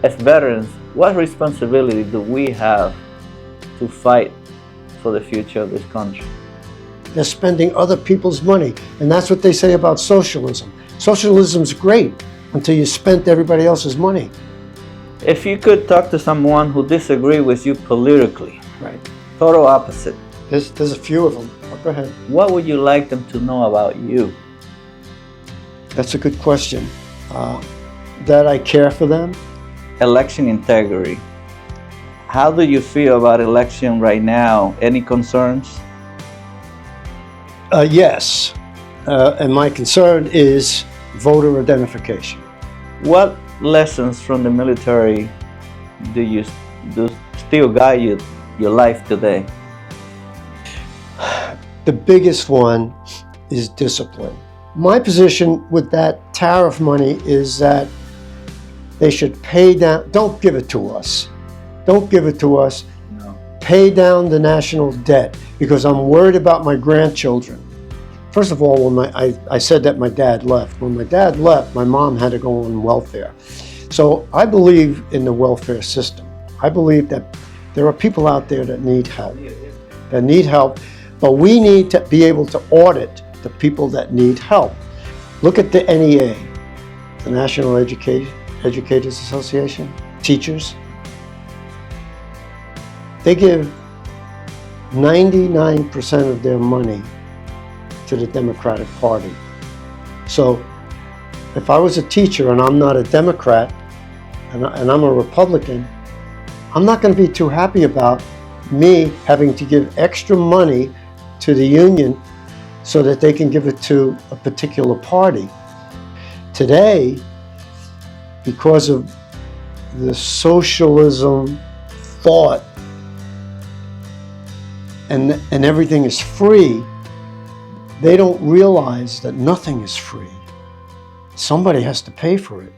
As veterans, what responsibility do we have to fight for the future of this country? They're spending other people's money, and that's what they say about socialism. Socialism's great until you spent everybody else's money. If you could talk to someone who disagrees with you politically, Right. total opposite, There's a few of them. Go ahead. what would you like them to know about you? That's a good question. That I care for them. Election integrity. How do you feel about election right now? Any concerns? Yes, and my concern is voter identification. What lessons from the military do still guide your life today? The biggest one is discipline. My position with that tariff money is that they should pay down, don't give it to us. Don't give it to us. No. Pay down the national debt, because I'm worried about my grandchildren. First of all, when I said that my dad left. When my dad left, my mom had to go on welfare. So I believe in the welfare system. I believe that there are people out there that need help, but we need to be able to audit the people that need help. Look at the NEA, the National Educators Association, teachers. They give 99% of their money to the Democratic Party. So if I was a teacher and I'm not a Democrat and I'm a Republican, I'm not going to be too happy about me having to give extra money to the union so that they can give it to a particular party. Today, because of the socialism thought and everything is free, they don't realize that nothing is free. Somebody has to pay for it.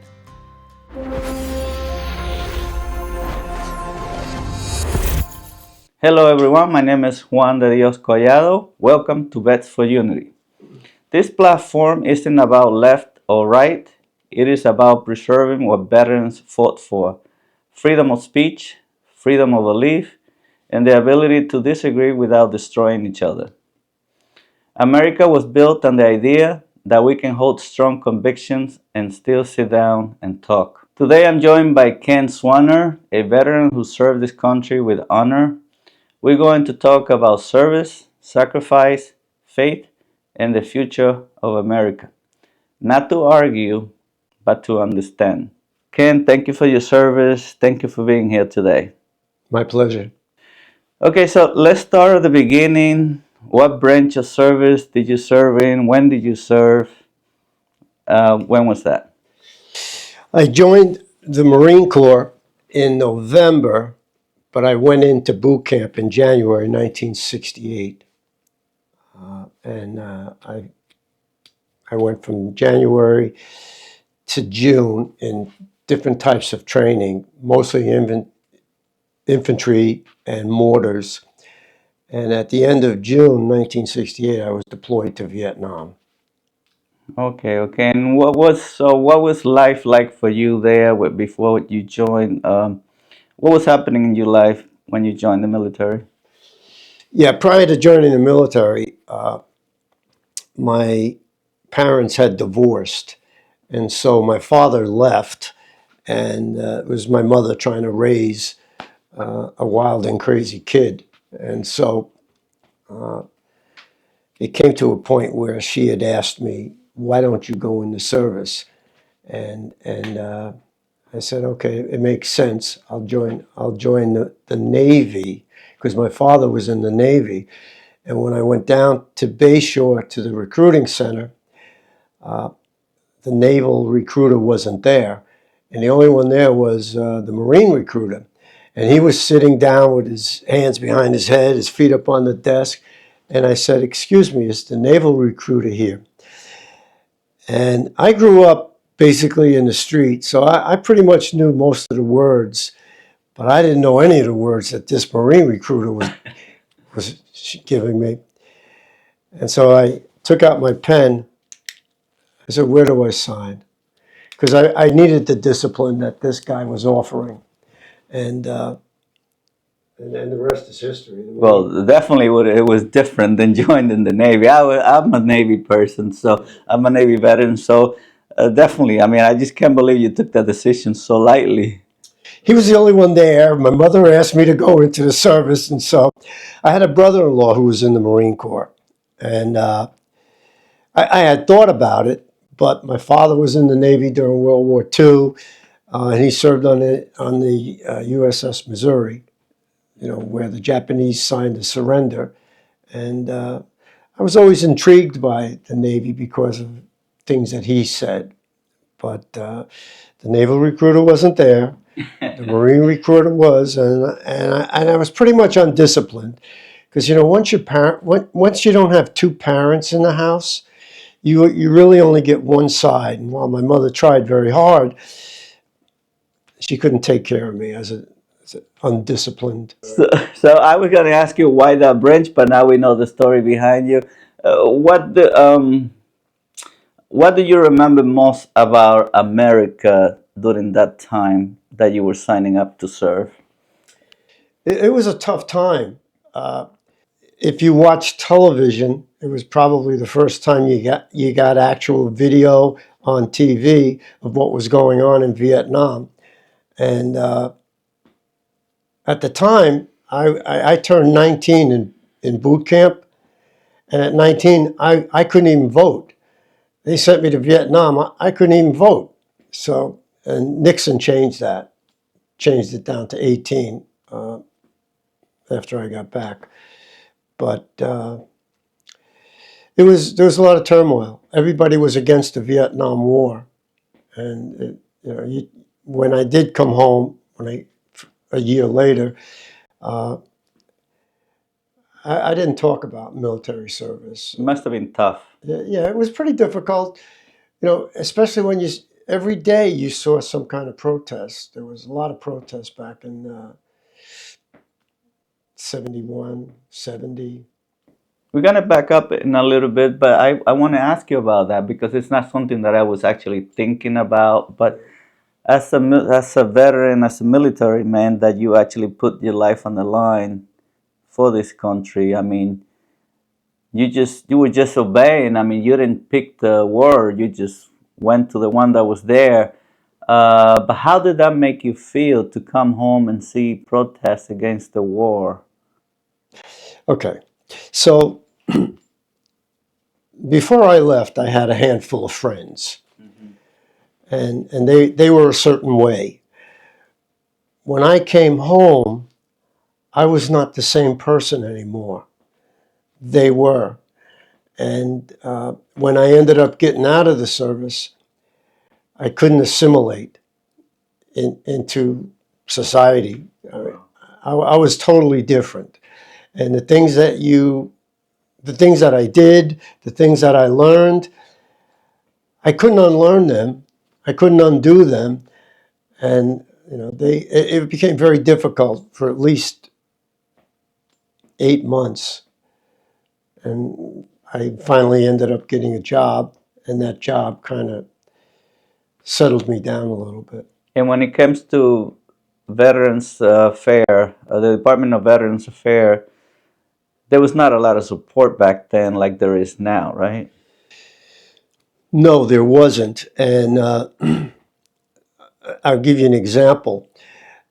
Hello everyone, my name is Juan de Dios Collado. Welcome to Vets for Unity. This platform isn't about left or right. It is about preserving what veterans fought for: freedom of speech, freedom of belief, and the ability to disagree without destroying each other. America was built on the idea that we can hold strong convictions and still sit down and talk. Today I'm joined by Ken Swaner, a veteran who served this country with honor. We're going to talk about service, sacrifice, faith, and the future of America. Not to argue, but to understand. Ken, thank you for your service. Thank you for being here today. My pleasure. Okay, so let's start at the beginning. What branch of service did you serve in? When did you serve? When was that? I joined the Marine Corps in November, but I went into boot camp in January 1968. I went from January to June in different types of training, mostly infantry and mortars. And at the end of June 1968, I was deployed to Vietnam. Okay. And what was life like for you there before you joined? What was happening in your life when you joined the military? Yeah, prior to joining the military, my parents had divorced. And so my father left, and it was my mother trying to raise a wild and crazy kid. And so it came to a point where she had asked me, "Why don't you go in the service?" And I said, "Okay, it makes sense. I'll join the Navy," because my father was in the Navy. And when I went down to Bayshore to the recruiting center, the naval recruiter wasn't there. And the only one there was the Marine recruiter. And he was sitting down with his hands behind his head, his feet up on the desk. And I said, "Excuse me, is the naval recruiter here?" And I grew up basically in the street, so I pretty much knew most of the words, but I didn't know any of the words that this Marine recruiter was giving me. And so I took out my pen. I said, "Where do I sign?" because I needed the discipline that this guy was offering. And then the rest is history. Well, definitely it was different than joining the Navy. I'm a Navy person, so I'm a Navy veteran. So definitely, I mean, I just can't believe you took that decision so lightly. He was the only one there. My mother asked me to go into the service, and so I had a brother-in-law who was in the Marine Corps, and I had thought about it, but my father was in the Navy during World War II, and he served on the USS Missouri, where the Japanese signed the surrender, and I was always intrigued by the Navy because of things that he said, but the naval recruiter wasn't there. The Marine recruiter was, and I was pretty much undisciplined because once you don't have two parents in the house, you really only get one side. And while my mother tried very hard, she couldn't take care of me as an undisciplined. So I was going to ask you why that branch, but now we know the story behind you. What do you remember most about America during that time that you were signing up to serve? It was a tough time. If you watch television, it was probably the first time you got actual video on TV of what was going on in Vietnam. And at the time, I turned 19 in boot camp, and at 19, I couldn't even vote. They sent me to Vietnam. I couldn't even vote. So, and Nixon changed it down to 18 after I got back. But there was a lot of turmoil. Everybody was against the Vietnam War, and when I did come home, a year later, I didn't talk about military service. It must have been tough. Yeah, it was pretty difficult. Especially when every day you saw some kind of protest. There was a lot of protests back in 71, 70. We're going to back up in a little bit, but I want to ask you about that because it's not something that I was actually thinking about. But as a veteran, as a military man, that you actually put your life on the line for this country. I mean, you were just obeying. I mean, you didn't pick the war. You just went to the one that was there. But how did that make you feel to come home and see protests against the war? Okay, so before I left, I had a handful of friends, and they were a certain way. When I came home, I was not the same person anymore. They were. And when I ended up getting out of the service, I couldn't assimilate into society. I was totally different. And the things that I did, the things that I learned, I couldn't unlearn them. I couldn't undo them. And it became very difficult for at least 8 months. And I finally ended up getting a job, and that job kind of settled me down a little bit. And when it comes to Veterans Affairs, the Department of Veterans Affairs, there was not a lot of support back then like there is now, right? No, there wasn't. And I'll give you an example.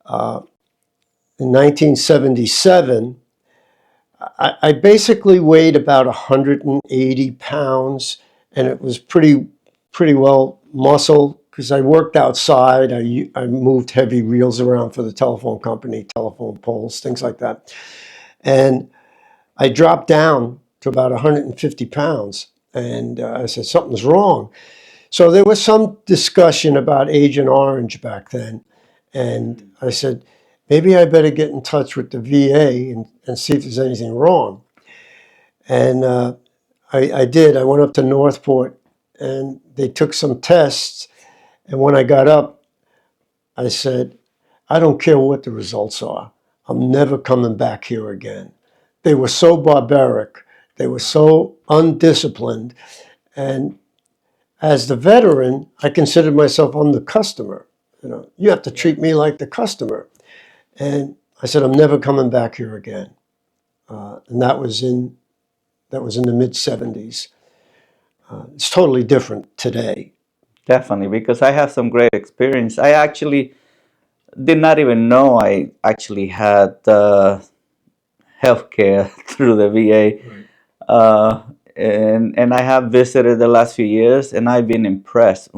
In 1977, I basically weighed about 180 pounds, and it was pretty well muscle because I worked outside. I moved heavy reels around for the telephone company, telephone poles, things like that. And I dropped down to about 150 pounds, and I said, something's wrong. So there was some discussion about Agent Orange back then. And I said, maybe I better get in touch with the VA and see if there's anything wrong. And I did. I went up to Northport, and they took some tests. And when I got up, I said, I don't care what the results are. I'm never coming back here again. They were so barbaric. They were so undisciplined. And as the veteran, I considered myself, I'm the customer. You know, you have to treat me like the customer. And I said, I'm never coming back here again. And that was in the mid 70s. It's totally different today. Definitely, because I have some great experience. I actually did not even know I actually had healthcare through the VA. Right. And I have visited the last few years, and I've been impressed.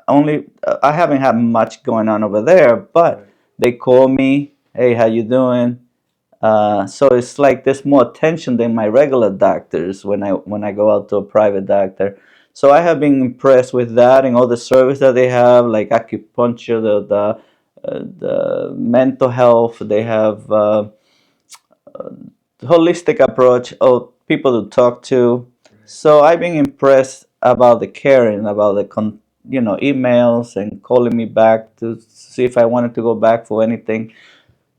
Only I haven't had much going on over there, but Right. they call me, hey, how you doing? So it's like there's more attention than my regular doctors when I go out to a private doctor. So I have been impressed with that and all the service that they have, like acupuncture, the mental health. They have holistic approach of people to talk to. So I've been impressed about the caring, about the emails and calling me back to see if I wanted to go back for anything.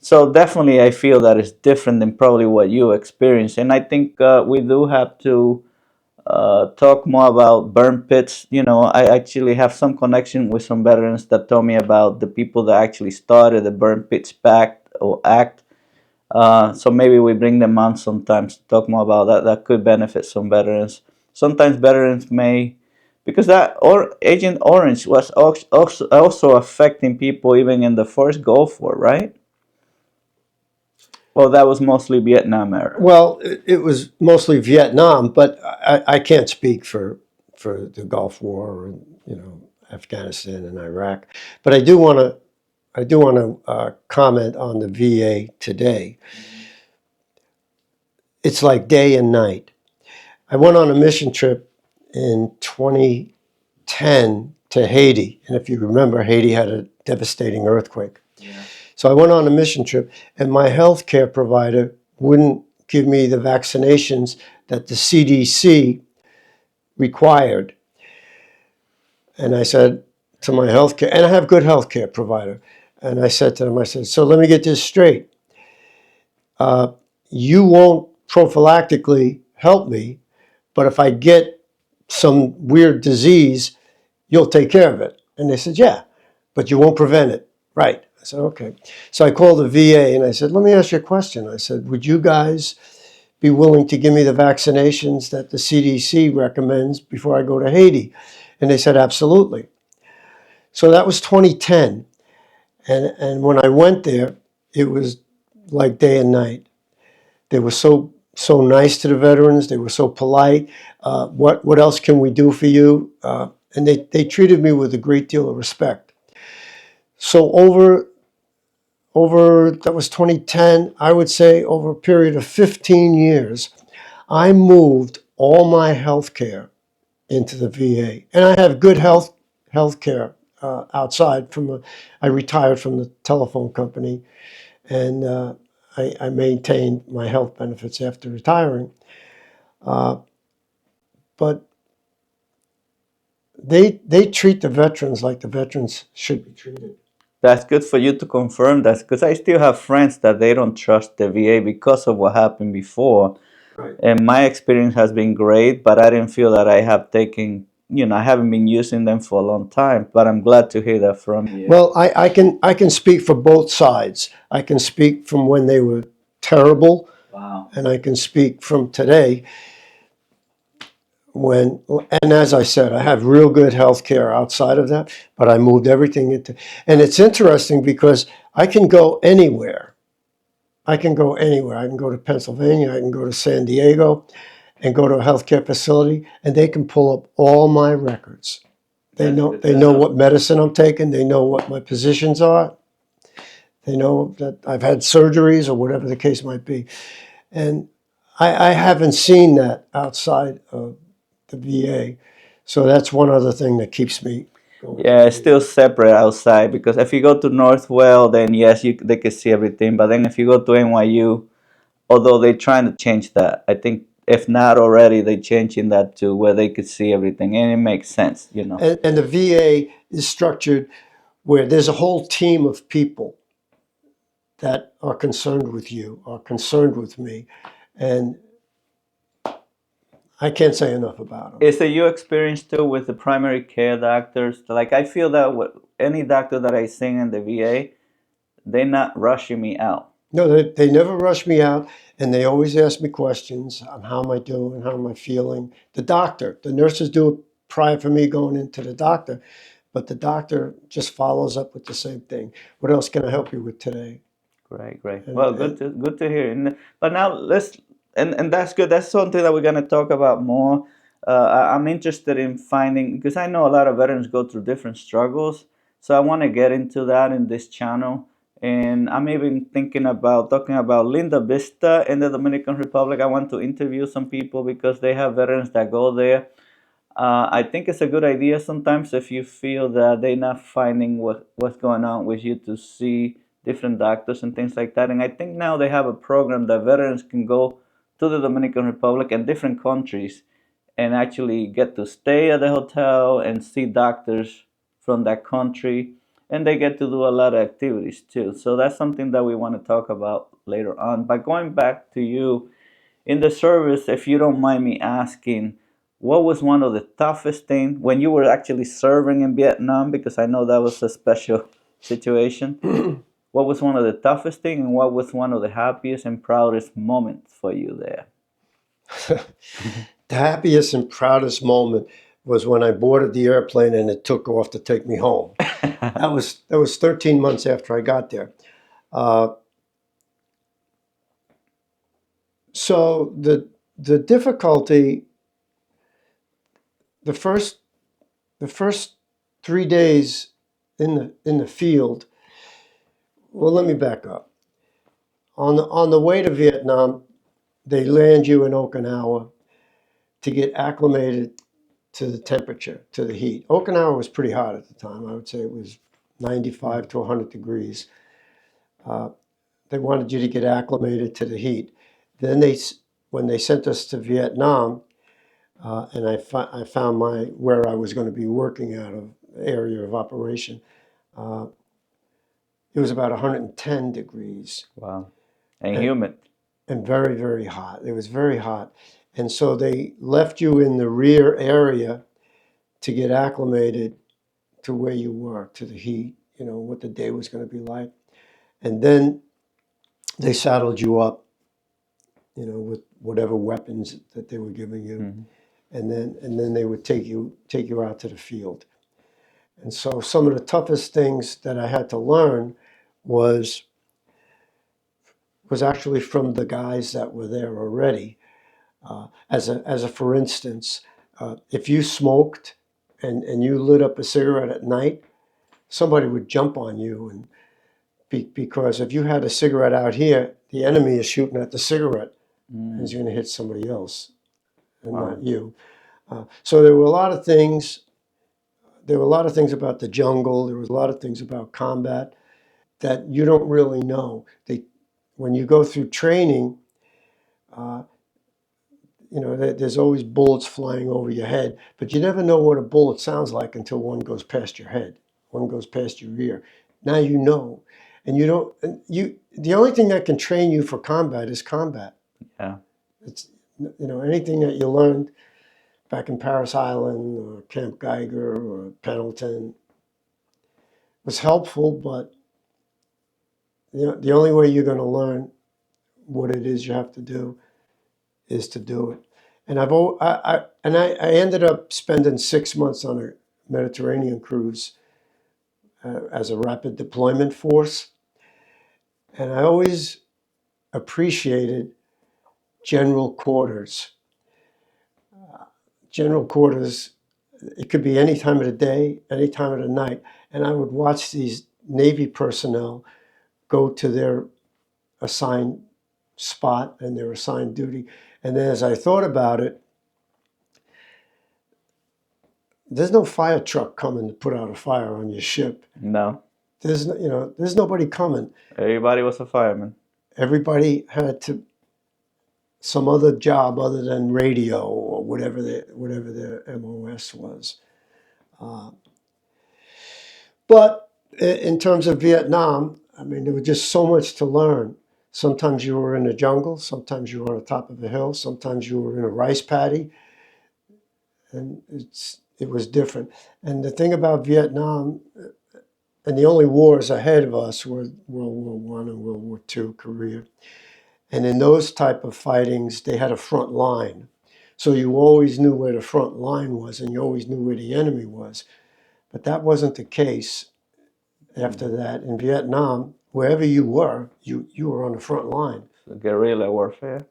So definitely, I feel that it's different than probably what you experienced, and I think we do have to talk more about burn pits. You know, I actually have some connection with some veterans that told me about the people that actually started the Burn Pits Pact or Act. So maybe we bring them on sometimes to talk more about that. That could benefit some veterans. Sometimes veterans may, because that or Agent Orange was also affecting people even in the first Gulf War, right? Well, that was mostly Vietnam era. Well, it was mostly Vietnam, but I can't speak for the Gulf War and, you know, Afghanistan and Iraq. But I do want to comment on the VA today. It's like day and night. I went on a mission trip in 2010 to Haiti, and if you remember, Haiti had a devastating earthquake. Yeah. So I went on a mission trip, and my health care provider wouldn't give me the vaccinations that the CDC required. And I said to my health care, and I have good health care provider, and I said to them, I said, so let me get this straight. You won't prophylactically help me, but if I get some weird disease, you'll take care of it. And they said, yeah, but you won't prevent it. Right. I said, okay. So I called the VA and I said, let me ask you a question. I said, would you guys be willing to give me the vaccinations that the CDC recommends before I go to Haiti? And they said, absolutely. So that was 2010. And when I went there, it was like day and night. They were so nice to the veterans. They were so polite. What else can we do for you? And they treated me with a great deal of respect. So over that was 2010. I would say over a period of 15 years, I moved all my health care into the VA, and I have good health care outside. I retired from the telephone company, and I maintained my health benefits after retiring. But they treat the veterans like the veterans should be treated. That's good for you to confirm that because I still have friends that they don't trust the VA because of what happened before. Right. And my experience has been great, but I didn't feel that I have taken, I haven't been using them for a long time. But I'm glad to hear that from you. Well, I can speak for both sides. I can speak from when they were terrible, Wow. and I can speak from today. And as I said, I have real good health care outside of that, but I moved everything into, and it's interesting because I can go anywhere. I can go anywhere. I can go to Pennsylvania, I can go to San Diego and go to a healthcare facility, and they can pull up all my records. They know what medicine I'm taking, they know what my positions are, they know that I've had surgeries or whatever the case might be. And I haven't seen that outside of the VA. So that's one other thing that keeps me going. Yeah, it's still separate outside because if you go to Northwell, then yes, they can see everything. But then if you go to NYU, although they're trying to change that, I think if not already, they're changing that to where they could see everything, and it makes sense. And the VA is structured where there's a whole team of people that are concerned with you, are concerned with me. And I can't say enough about them. Is it your experience too with the primary care doctors? Like I feel that with any doctor that I see in the VA, they're not rushing me out. No, they never rush me out, and they always ask me questions on how am I doing, how am I feeling. The nurses do it prior for me going into the doctor, but the doctor just follows up with the same thing. What else can I help you with today? Great, great. Well, And good to hear. But now and that's good. That's something that we're gonna talk about more. I'm interested in finding because I know a lot of veterans go through different struggles, so I want to get into that in this channel. And I'm even thinking about talking about Linda Vista in the Dominican Republic. I want to interview some people because they have veterans that go there. I think it's a good idea sometimes if you feel that they're not finding what's going on with you to see different doctors and things like that. And I think now they have a program that veterans can go to the Dominican Republic and different countries and actually get to stay at the hotel and see doctors from that country. And they get to do a lot of activities too. So that's something that we want to talk about later on. But going back to you, in the service, if you don't mind me asking, what was one of the toughest things when you were actually serving in Vietnam? Because I know that was a special situation. What was one of the toughest things, and what was one of the happiest and proudest moments for you there? the happiest and proudest moment was when I boarded the airplane and it took off to take me home. That was 13 months after I got there. So the difficulty, the first 3 days in the field. Well, let me back up. On the way to Vietnam, they land you in Okinawa to get acclimated to the temperature, to the heat. Okinawa was pretty hot at the time. I would say it was 95 to 100 degrees. They wanted you to get acclimated to the heat. Then when they sent us to Vietnam, and I found where I was going to be working out of, area of operation, it was about 110 degrees. Wow. And humid. And very, very hot. It was very hot. And so they left you in the rear area to get acclimated to where you were, to the heat, what the day was going to be like. And then they saddled you up, with whatever weapons that they were giving you. Mm-hmm. And then they would take you out to the field. And so some of the toughest things that I had to learn was actually from the guys that were there already. As a for instance, if you smoked and you lit up a cigarette at night, somebody would jump on you, and because if you had a cigarette out here, the enemy is shooting at the cigarette, and he's going to hit somebody else, and not you. So there were a lot of things. There were a lot of things about the jungle. There was a lot of things about combat that you don't really know. When you go through training, there's always bullets flying over your head, but you never know what a bullet sounds like until one goes past your head, one goes past your ear. Now you know, and you don't. The only thing that can train you for combat is combat. Yeah. It's anything that you learned back in Paris Island or Camp Geiger or Pendleton was helpful, but the only way you're going to learn what it is you have to do is to do it. And I ended up spending 6 months on a Mediterranean cruise as a rapid deployment force, and I always appreciated general quarters. General quarters, it could be any time of the day, any time of the night, and I would watch these Navy personnel go to their assigned spot and their assigned duty. And then as I thought about it, there's no fire truck coming to put out a fire on your ship. No. There's nobody coming. Everybody was a fireman. Everybody had some other job other than radio or whatever their MOS was. But in terms of Vietnam, I mean, there was just so much to learn. Sometimes you were in the jungle, sometimes you were on the top of a hill, sometimes you were in a rice paddy, and it was different. And the thing about Vietnam, and the only wars ahead of us were World War I and World War II, Korea. And in those type of fightings, they had a front line. So you always knew where the front line was, and you always knew where the enemy was. But that wasn't the case after that. In Vietnam, wherever you were, you were on the front line. So guerrilla warfare.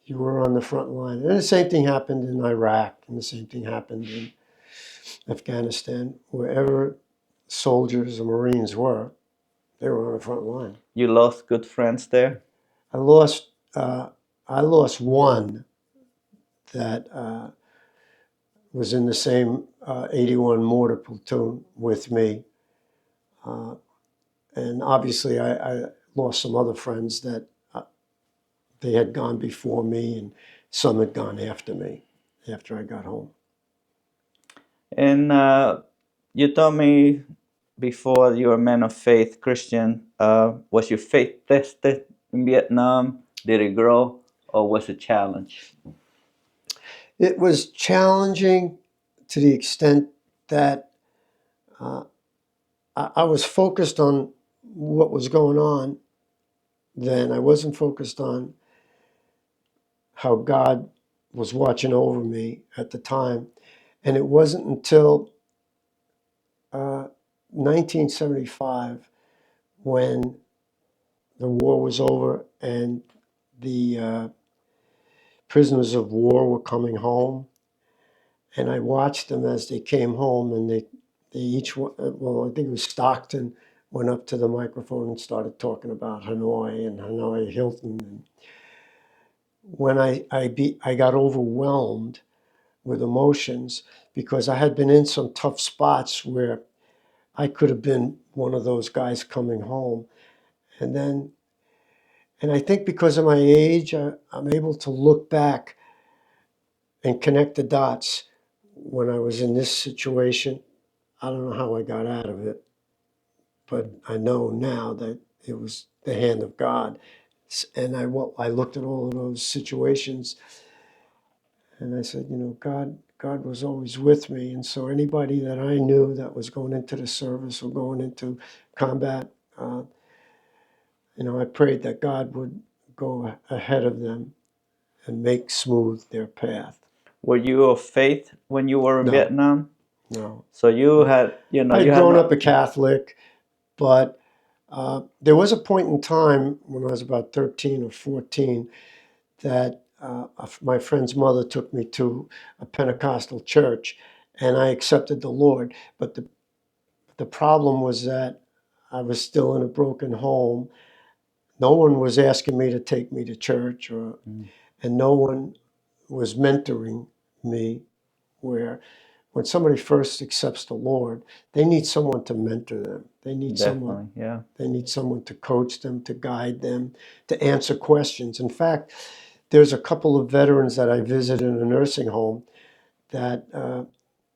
You were on the front line. And the same thing happened in Iraq, and the same thing happened in Afghanistan. Wherever soldiers or Marines were, they were on the front line. You lost good friends there? I lost one that was in the same 81 mortar platoon with me. And obviously I lost some other friends that they had gone before me, and some had gone after me after I got home. And you told me before you were a man of faith, Christian. Was your faith tested in Vietnam? Did it grow, or was it a challenge? It was challenging to the extent that I was focused on what was going on then. I wasn't focused on how God was watching over me at the time. And it wasn't until 1975 when the war was over and the prisoners of war were coming home. And I watched them as they came home, and they each, well, I think it was Stockton, went up to the microphone and started talking about Hanoi and Hanoi Hilton. And when I got overwhelmed with emotions, because I had been in some tough spots where I could have been one of those guys coming home. And I think because of my age, I'm able to look back and connect the dots. When I was in this situation, I don't know how I got out of it, but I know now that it was the hand of God. And I looked at all of those situations, and I said, God was always with me. And so anybody that I knew that was going into the service or going into combat, I prayed that God would go ahead of them and make smooth their path. Were you of faith when you were in No. Vietnam? No. So you had, I had grown up a Catholic, but there was a point in time when I was about 13 or 14 that my friend's mother took me to a Pentecostal church, and I accepted the Lord. But the problem was that I was still in a broken home. No one was asking me to take me to church, and no one was mentoring me, where when somebody first accepts the Lord, they need someone to mentor them. They need someone. Yeah. They need someone to coach them, to guide them, to answer questions. In fact, there's a couple of veterans that I visited in a nursing home that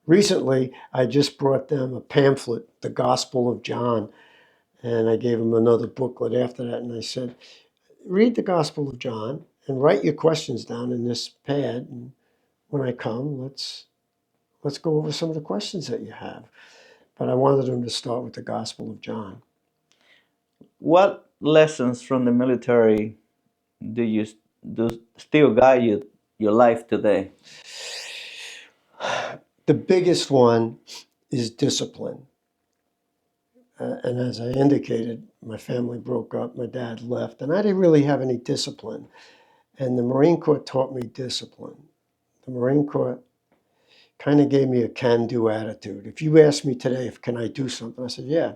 recently I just brought them a pamphlet, The Gospel of John, and I gave them another booklet after that, and I said, read the Gospel of John and write your questions down in this pad, and when I come, let's go over some of the questions that you have. But I wanted them to start with the Gospel of John. What lessons from the military do still guide your life today? The biggest one is discipline. And as I indicated, my family broke up, my dad left, and I didn't really have any discipline. And the Marine Corps taught me discipline. The Marine Corps kind of gave me a can-do attitude. If you asked me today, can I do something? I said, yeah,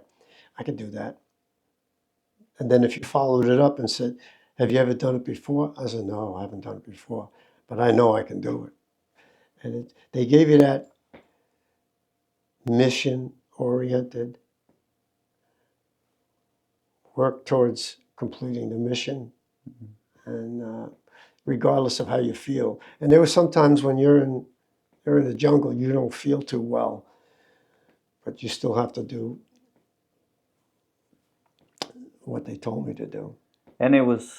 I can do that. And then if you followed it up and said, have you ever done it before? I said, no, I haven't done it before, but I know I can do it. And they gave you that mission-oriented, work towards completing the mission, and regardless of how you feel. And there were some times when you're in the jungle, you don't feel too well, but you still have to do what they told me to do. And it was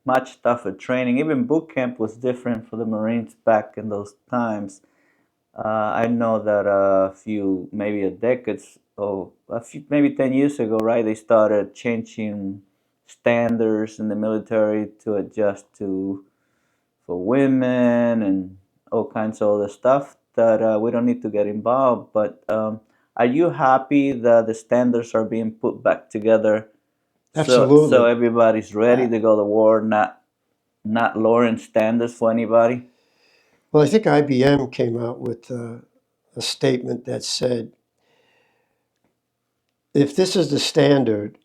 much tougher training. Even boot camp was different for the Marines back in those times. I know that a few, maybe a decades, or a few, maybe 10 years ago, right, they started changing standards in the military to adjust to for women and all kinds of other stuff that we don't need to get involved. But are you happy that the standards are being put back together so Absolutely. everybody's ready Uh, to go to war, not lowering standards for anybody? well, I think IBM came out with a statement that said, if this is the standard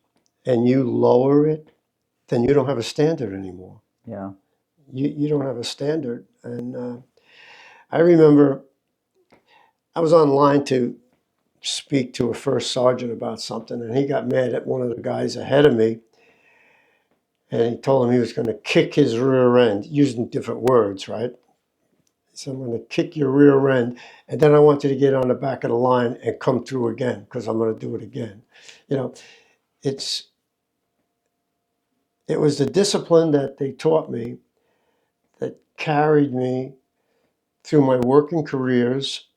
and you lower it, then you don't have a standard anymore. Yeah. You don't have a standard. And I remember I was online to speak to a first sergeant about something, and he got mad at one of the guys ahead of me, and he told him he was going to kick his rear end, using different words, right? He said, I'm going to kick your rear end, and then I want you to get on the back of the line and come through again, because I'm going to do it again. You know, it's it was the discipline that they taught me that carried me through my working careers,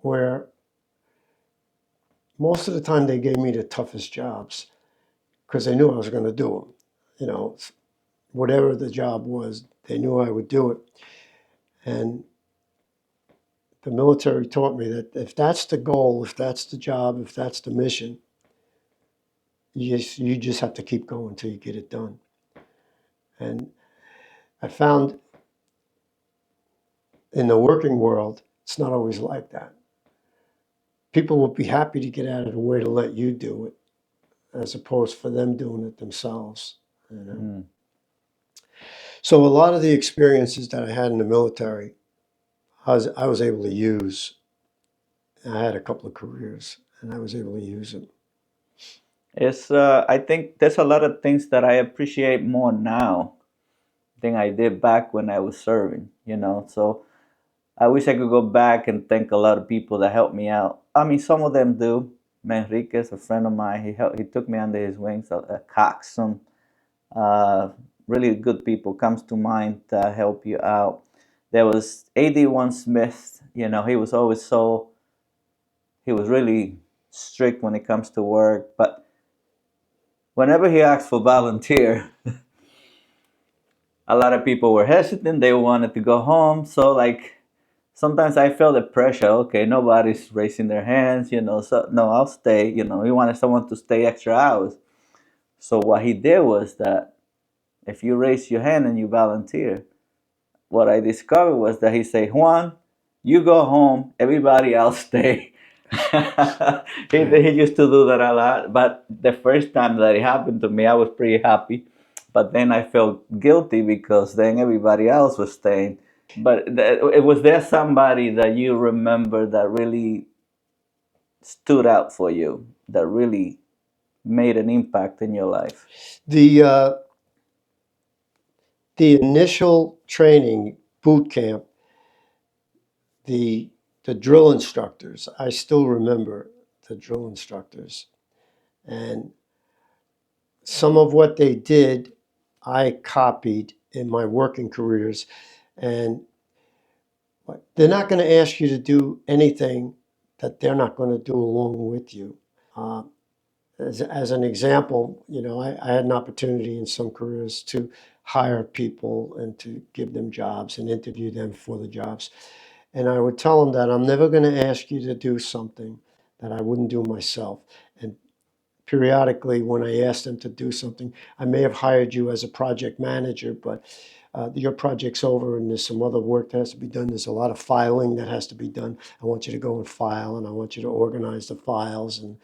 where most of the time they gave me the toughest jobs because they knew I was going to do them. You know, whatever the job was, they knew I would do it. And the military taught me that if that's the goal, if that's the job, if that's the mission, you just have to keep going until you get it done. And I found in the working world, it's not always like that. People will be happy to get out of the way to let you do it, as opposed for them doing it themselves. You know? Mm. So a lot of the experiences that I had in the military, I was able to use. I had a couple of careers, and I was able to use them. It's I think there's a lot of things that I appreciate more now than I did back when I was serving, you know. So I wish I could go back and thank a lot of people that helped me out. I mean, some of them do. Manriquez, a friend of mine, he took me under his wings. Coxon, uh, really good people comes to mind to help you out. There was AD1 Smith. You know, he was really strict when it comes to work. But whenever he asked for volunteer, a lot of people were hesitant. They wanted to go home. So like sometimes I felt the pressure. Okay, nobody's raising their hands. You know, so no, I'll stay. You know, he wanted someone to stay extra hours. So what he did was that if you raise your hand and you volunteer, what I discovered was that he said, Juan, you go home, everybody else stay. He used to do that a lot. But the first time that it happened to me, I was pretty happy. But then I felt guilty because then everybody else was staying. But it was there somebody that you remember that really stood out for you, that really made an impact in your life? The uh, the initial training boot camp, the the drill instructors, I still remember the drill instructors, and some of what they did, I copied in my working careers, and they're not going to ask you to do anything that they're not going to do along with you. Uh, as an example, you know, I had an opportunity in some careers to hire people and to give them jobs and interview them for the jobs. And I would tell them that I'm never going to ask you to do something that I wouldn't do myself. And periodically, when I asked them to do something, I may have hired you as a project manager, but your project's over and there's some other work that has to be done. There's a lot of filing that has to be done. I want you to go and file, and I want you to organize the files, and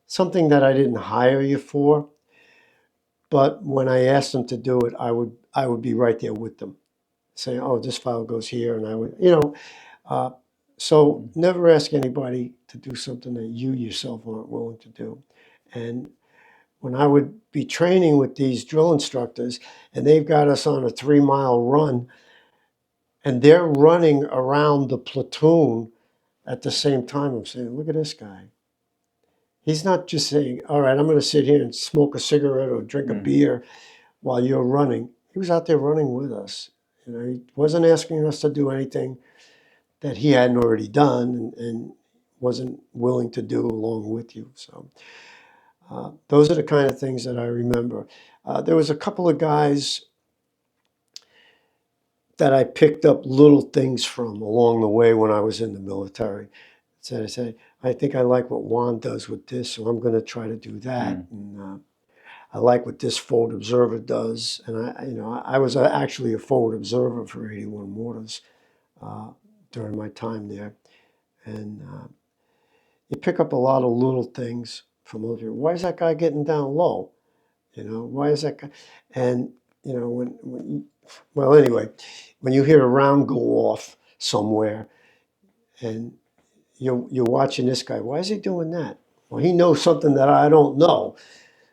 something that I didn't hire you for. But when I asked them to do it, I would be right there with them, saying, "Oh, this file goes here," and I would, you know. Uh, so never ask anybody to do something that you yourself aren't willing to do. And when I would be training with these drill instructors, and they've got us on a 3 mile run, and they're running around the platoon at the same time, I'm saying, "Look at this guy. He's not just saying, all right, I'm going to sit here and smoke a cigarette or drink a Mm. beer while you're running." He was out there running with us. You know, he wasn't asking us to do anything that he hadn't already done and wasn't willing to do along with you. So those are the kind of things that I remember. There was a couple of guys that I picked up little things from along the way when I was in the military. So I said, I think I like what Juan does with this, so I'm going to try to do that. And I like what this forward observer does. And I was actually a forward observer for 81 Mortars during my time there. And you pick up a lot of little things from military. Why is that guy getting down low? Why is that guy? And, well, anyway, when you hear a round go off somewhere and you're watching this guy, why is he doing that? Well, he knows something that I don't know.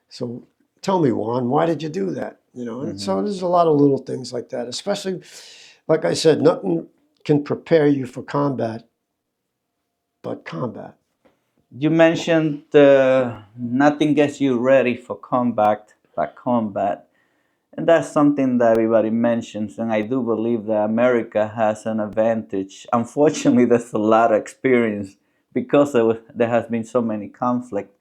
So tell me, Juan, why did you do that? And so there's a lot of little things like that, especially, like I said, nothing can prepare you for combat but combat. You mentioned nothing gets you ready for combat but combat. And that's something that everybody mentions, and I do believe that America has an advantage. Unfortunately, there's a lot of experience because there has been so many conflicts.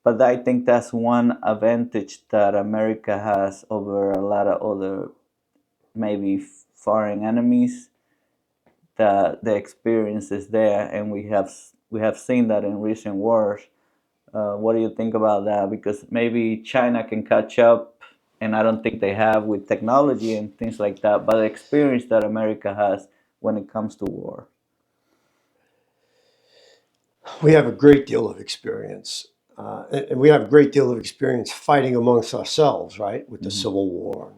But I think that's one advantage that America has over a lot of other maybe foreign enemies. The experience is there, and we have seen that in recent wars. What do you think about that? Because maybe China can catch up, and I don't think they have with technology and things like that, but the experience that America has when it comes to war. We have a great deal of experience. And we have a great deal of experience fighting amongst ourselves, right, with the Civil War.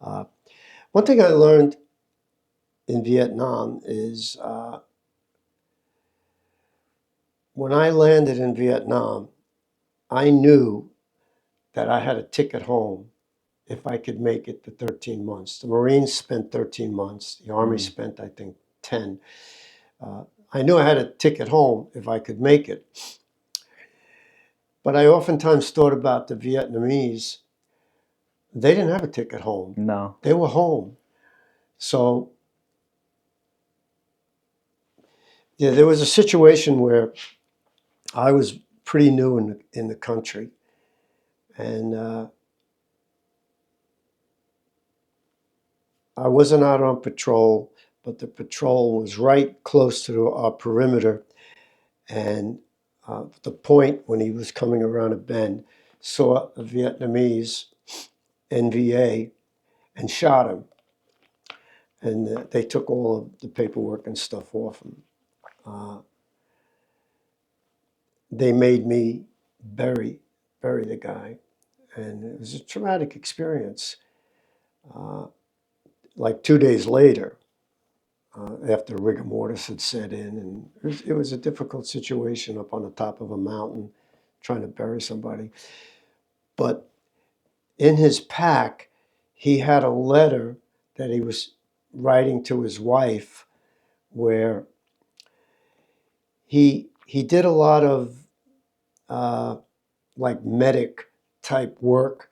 One thing I learned in Vietnam is when I landed in Vietnam, I knew that I had a ticket home if I could make it to 13 months. The Marines spent 13 months. The Army spent, I think, 10. I knew I had a ticket home if I could make it. But I oftentimes thought about the Vietnamese. They didn't have a ticket home. No. They were home. So yeah, there was a situation where I was pretty new in the country, and I wasn't out on patrol, but the patrol was right close to our perimeter, and the point when he was coming around a bend saw a Vietnamese NVA and shot him, and they took all of the paperwork and stuff off him. They made me bury the guy, and it was a traumatic experience. Like 2 days later, after rigor mortis had set in, and it was a difficult situation up on the top of a mountain trying to bury somebody. But in his pack, he had a letter that he was writing to his wife where he did a lot of like medic type work,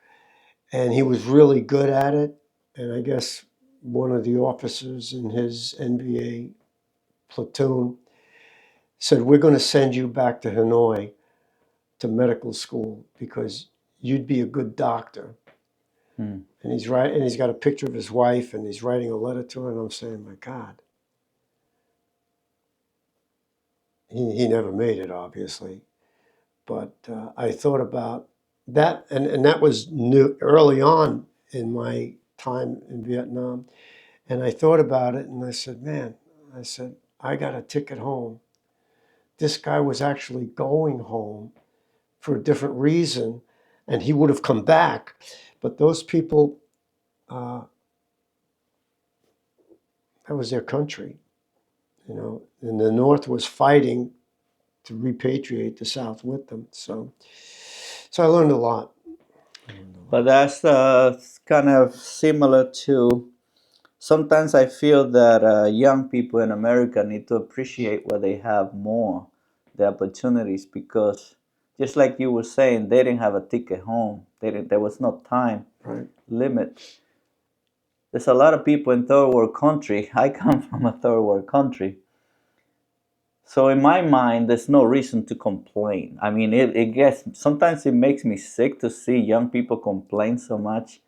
and he was really good at it. And I guess one of the officers in his NVA platoon said, "We're going to send you back to Hanoi to medical school because you'd be a good doctor." And he's got a picture of his wife, and he's writing a letter to her, and I'm saying, my God. He never made it, obviously. But I thought about that, and that was new early on in my time in Vietnam. And I thought about it, and I said, man, I got a ticket home. This guy was actually going home for a different reason, and he would have come back. But those people, that was their country, and the North was fighting to repatriate the South with them. So I learned a lot. But that's kind of similar to sometimes I feel that young people in America need to appreciate what they have more, the opportunities, because just like you were saying, they didn't have a ticket home. There was no time limit. There's a lot of people in third world country. I come from a third world country. So in my mind, there's no reason to complain. I mean, it gets sometimes it makes me sick to see young people complain so much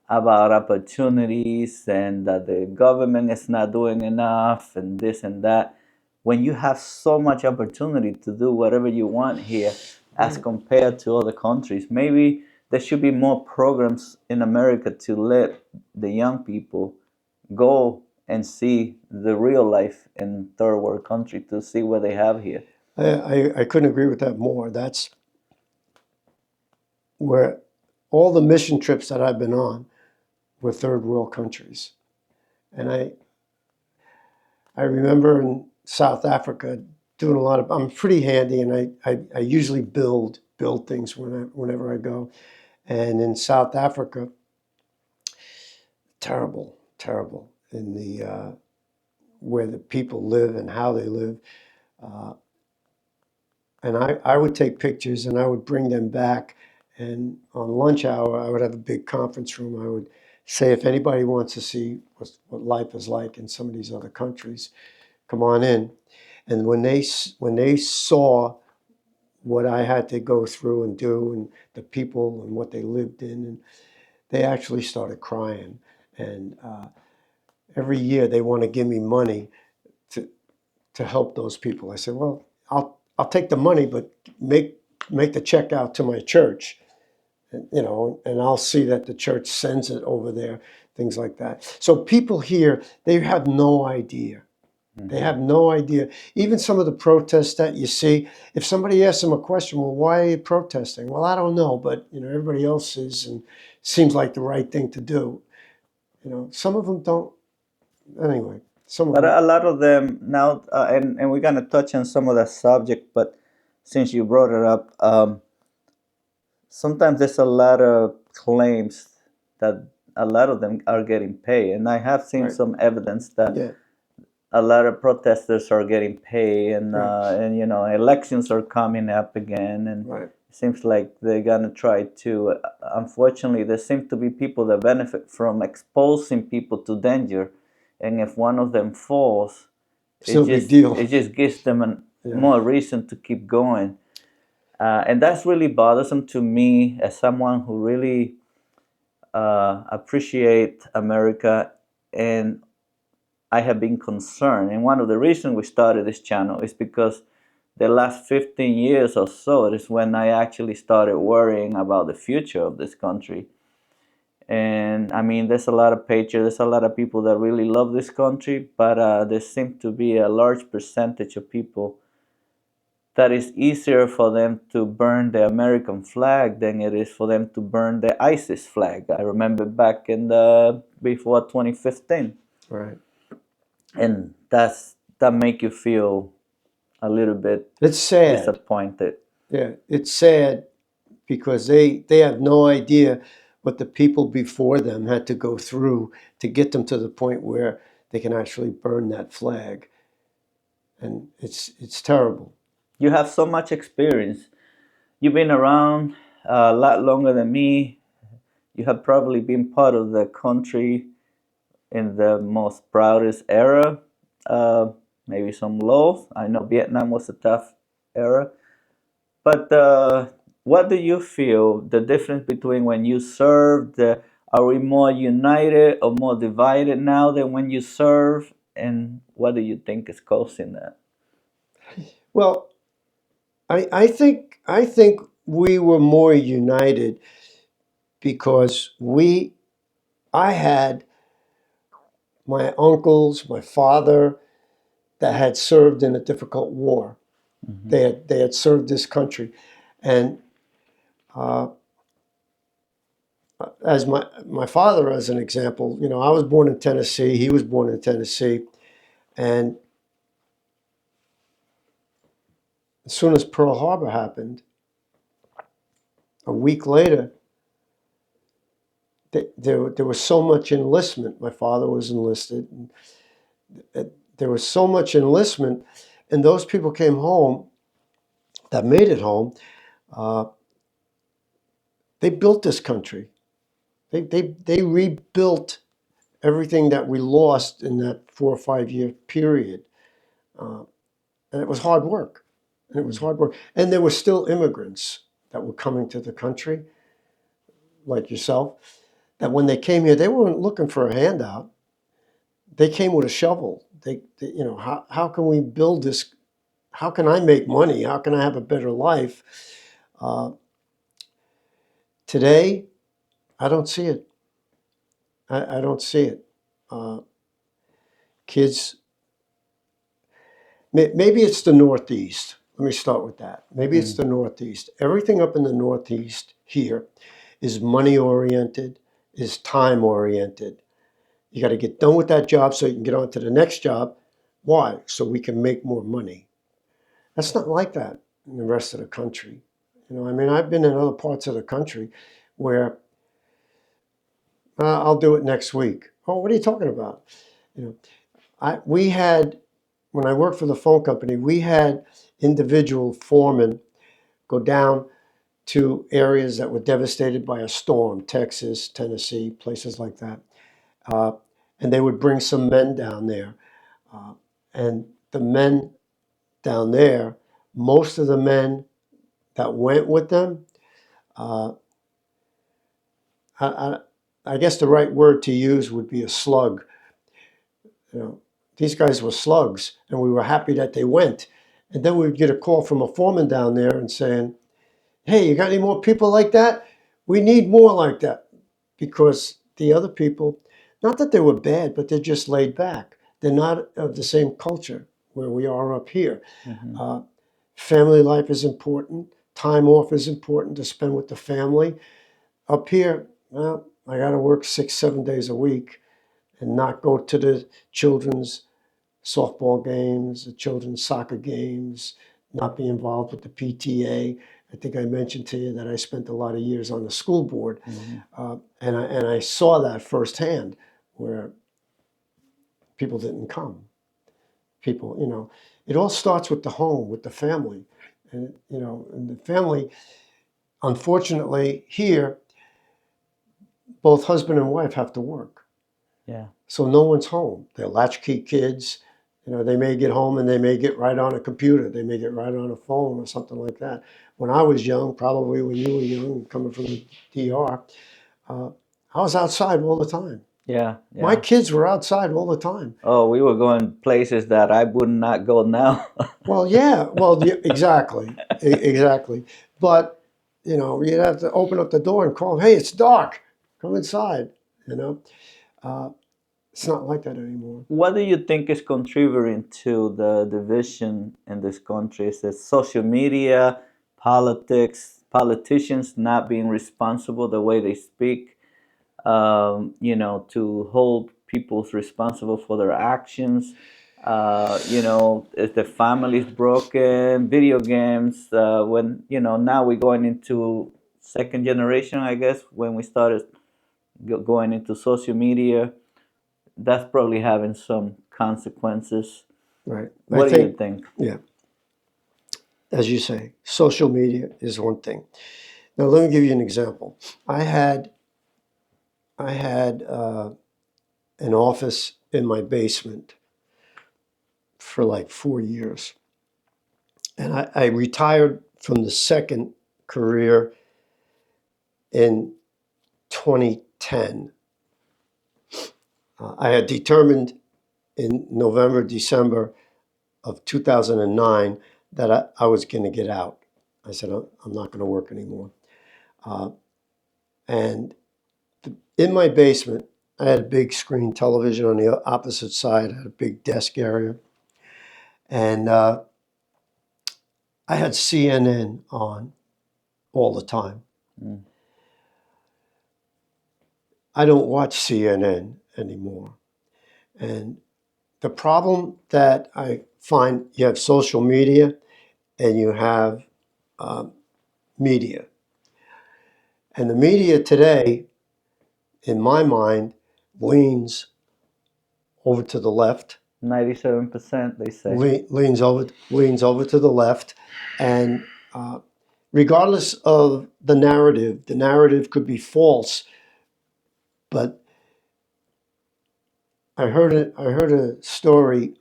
about opportunities and that the government is not doing enough and this and that. When you have so much opportunity to do whatever you want here as compared to other countries, maybe there should be more programs in America to let the young people go and see the real life in third world country to see what they have here. I couldn't agree with that more. That's where all the mission trips that I've been on were third world countries. And I remember in South Africa doing a lot of, I'm pretty handy and I usually build things whenever I go. And in South Africa, terrible in the where the people live and how they live. And I would take pictures and I would bring them back. And on lunch hour, I would have a big conference room. I would say, if anybody wants to see what life is like in some of these other countries, come on in. And when they saw what I had to go through and do, and the people and what they lived in, and they actually started crying. And every year they want to give me money to help those people. I said, well, I'll take the money, but make the check out to my church, and, and I'll see that the church sends it over there, things like that. So people here, they have no idea. They have no idea. Even some of the protests that you see, if somebody asks them a question, well, why are you protesting? Well, I don't know, but everybody else is, and seems like the right thing to do. Some of them don't. Anyway, some of But them. a lot of them now, and we're gonna touch on some of that subject. But since you brought it up, sometimes there's a lot of claims that a lot of them are getting paid, and I have seen Right. some evidence that Yeah. a lot of protesters are getting paid, and Right. elections are coming up again, and Right. it seems like they're gonna try to. Unfortunately, there seem to be people that benefit from exposing people to danger, and if one of them falls, It's no big deal. it just gives them Yeah. more reason to keep going, and that's really bothersome to me as someone who really appreciate America, and I have been concerned. And one of the reasons we started this channel is because the last 15 years or so is when I actually started worrying about the future of this country. And I mean, there's a lot of patriots, there's a lot of people that really love this country, but there seems to be a large percentage of people that it's easier for them to burn the American flag than it is for them to burn the ISIS flag. I remember back in the before 2015, Right. and that make you feel a little bit It's sad. disappointed. Yeah, it's sad because they have no idea what the people before them had to go through to get them to the point where they can actually burn that flag. And it's terrible. You have so much experience. You've been around a lot longer than me. You have probably been part of the country in the most proudest era. Maybe some lows. I know Vietnam was a tough era. But what do you feel the difference between when you served? Are we more united or more divided now than when you serve? And what do you think is causing that? Well, I think we were more united because I had my uncles, my father that had served in a difficult war. Mm-hmm. They had served this country, and as my father, as an example, I was born in Tennessee. He was born in Tennessee, and as soon as Pearl Harbor happened, a week later, there was so much enlistment. My father was enlisted. And there was so much enlistment, and those people came home that made it home. Uh, they built this country. They rebuilt everything that we lost in that 4 or 5 year period. And it was hard work. And it was hard work. And there were still immigrants that were coming to the country, like yourself, that when they came here, they weren't looking for a handout. They came with a shovel. You know, how can we build this? How can I make money? How can I have a better life? Uh, Today, I don't see it. I don't see it. Kids, maybe it's the Northeast. Let me start with that. Maybe it's the Northeast. Everything up in the Northeast here is money oriented, is time oriented. You got to get done with that job so you can get on to the next job. Why? So we can make more money. That's not like that in the rest of the country. You know, I mean, I've been in other parts of the country where I'll do it next week. Oh, what are you talking about? You know, we had, when I worked for the phone company, we had individual foremen go down to areas that were devastated by a storm, Texas, Tennessee, places like that. And they would bring some men down there. And the men down there, most of the men that went with them, uh, I, I guess the right word to use would be a slug. You know, these guys were slugs, and we were happy that they went. And then we'd get a call from a foreman down there and saying, "Hey, you got any more people like that? We need more like that." Because the other people, not that they were bad, but they're just laid back. They're not of the same culture where we are up here. Family life is important. Time off is important to spend with the family. Up here, well, I got to work 6, 7 days a week and not go to the children's softball games, the children's soccer games, not be involved with the PTA. I think I mentioned to you that I spent a lot of years on the school board, and I saw that firsthand, where people didn't come. People, you know, it all starts with the home, with the family, and you know, and the family. Unfortunately, here, both husband and wife have to work. Yeah. So no one's home. They're latchkey kids. You know, they may get home and they may get right on a computer. They may get right on a phone or something like that. When I was young, probably when you were young, coming from the DR, I was outside all the time. Yeah. My Yeah. kids were outside all the time. Oh, we were going places that I would not go now. Well, yeah, exactly, exactly. But you know, you'd have to open up the door and call them, "Hey, it's dark. Come inside." You know, it's not like that anymore. What do you think is contributing to the division in this country? Is it social media, politics, politicians not being responsible the way they speak? You know, to hold people's responsible for their actions. You know, if the family's broken, video games. When you know now we're going into second generation, I guess, when we started going into social media, that's probably having some consequences. Right. I What do you think, think? yeah, as you say, social media is one thing. Now, let me give you an example. I had an office in my basement for like 4 years, and I retired from the second career in 2010. I had determined in November, December of 2009 that I was going to get out. I said, I'm not going to work anymore. And in my basement, I had a big screen television on the opposite side. I had a big desk area. And I had CNN on all the time. I don't watch CNN anymore. And the problem that I find, you have social media and you have media. And the media today, in my mind, leans over to the left. 97%, they say. Leans over to the left, and regardless of the narrative could be false. But I heard a story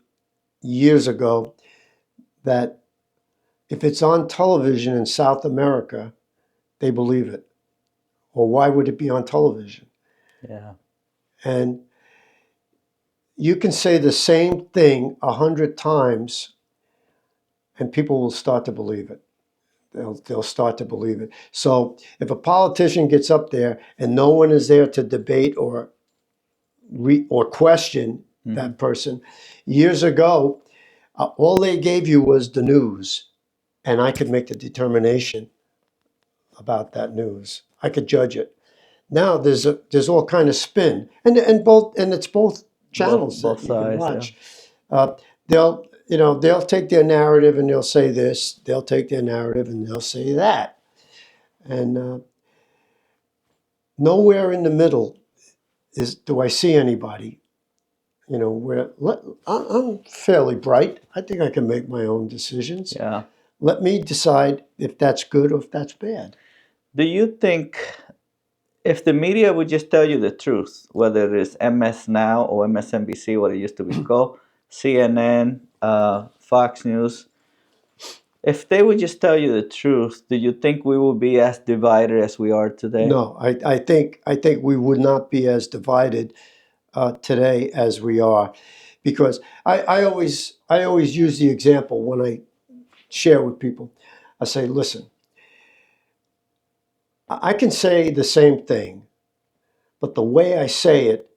years ago that if it's on television in South America, they believe it. Or why would it be on television? Yeah. And you can say the same thing 100 times and people will start to believe it. They'll start to believe it. So if a politician gets up there and no one is there to debate or question that person, years ago, all they gave you was the news, and I could make the determination about that news. I could judge it. Now there's all kind of spin, and it's both channels Both that you can sides, yeah. watch. They'll take their narrative and they'll say this. They'll take their narrative and they'll say that, and nowhere in the middle do I see anybody. I'm fairly bright. I think I can make my own decisions. Yeah. Let me decide if that's good or if that's bad. Do you think if the media would just tell you the truth, whether it's MS Now or MSNBC, what it used to be called, CNN, Fox News, if they would just tell you the truth, do you think we would be as divided as we are today? No, I think we would not be as divided today as we are, because I always use the example when I share with people. I say, listen, I can say the same thing, but the way I say it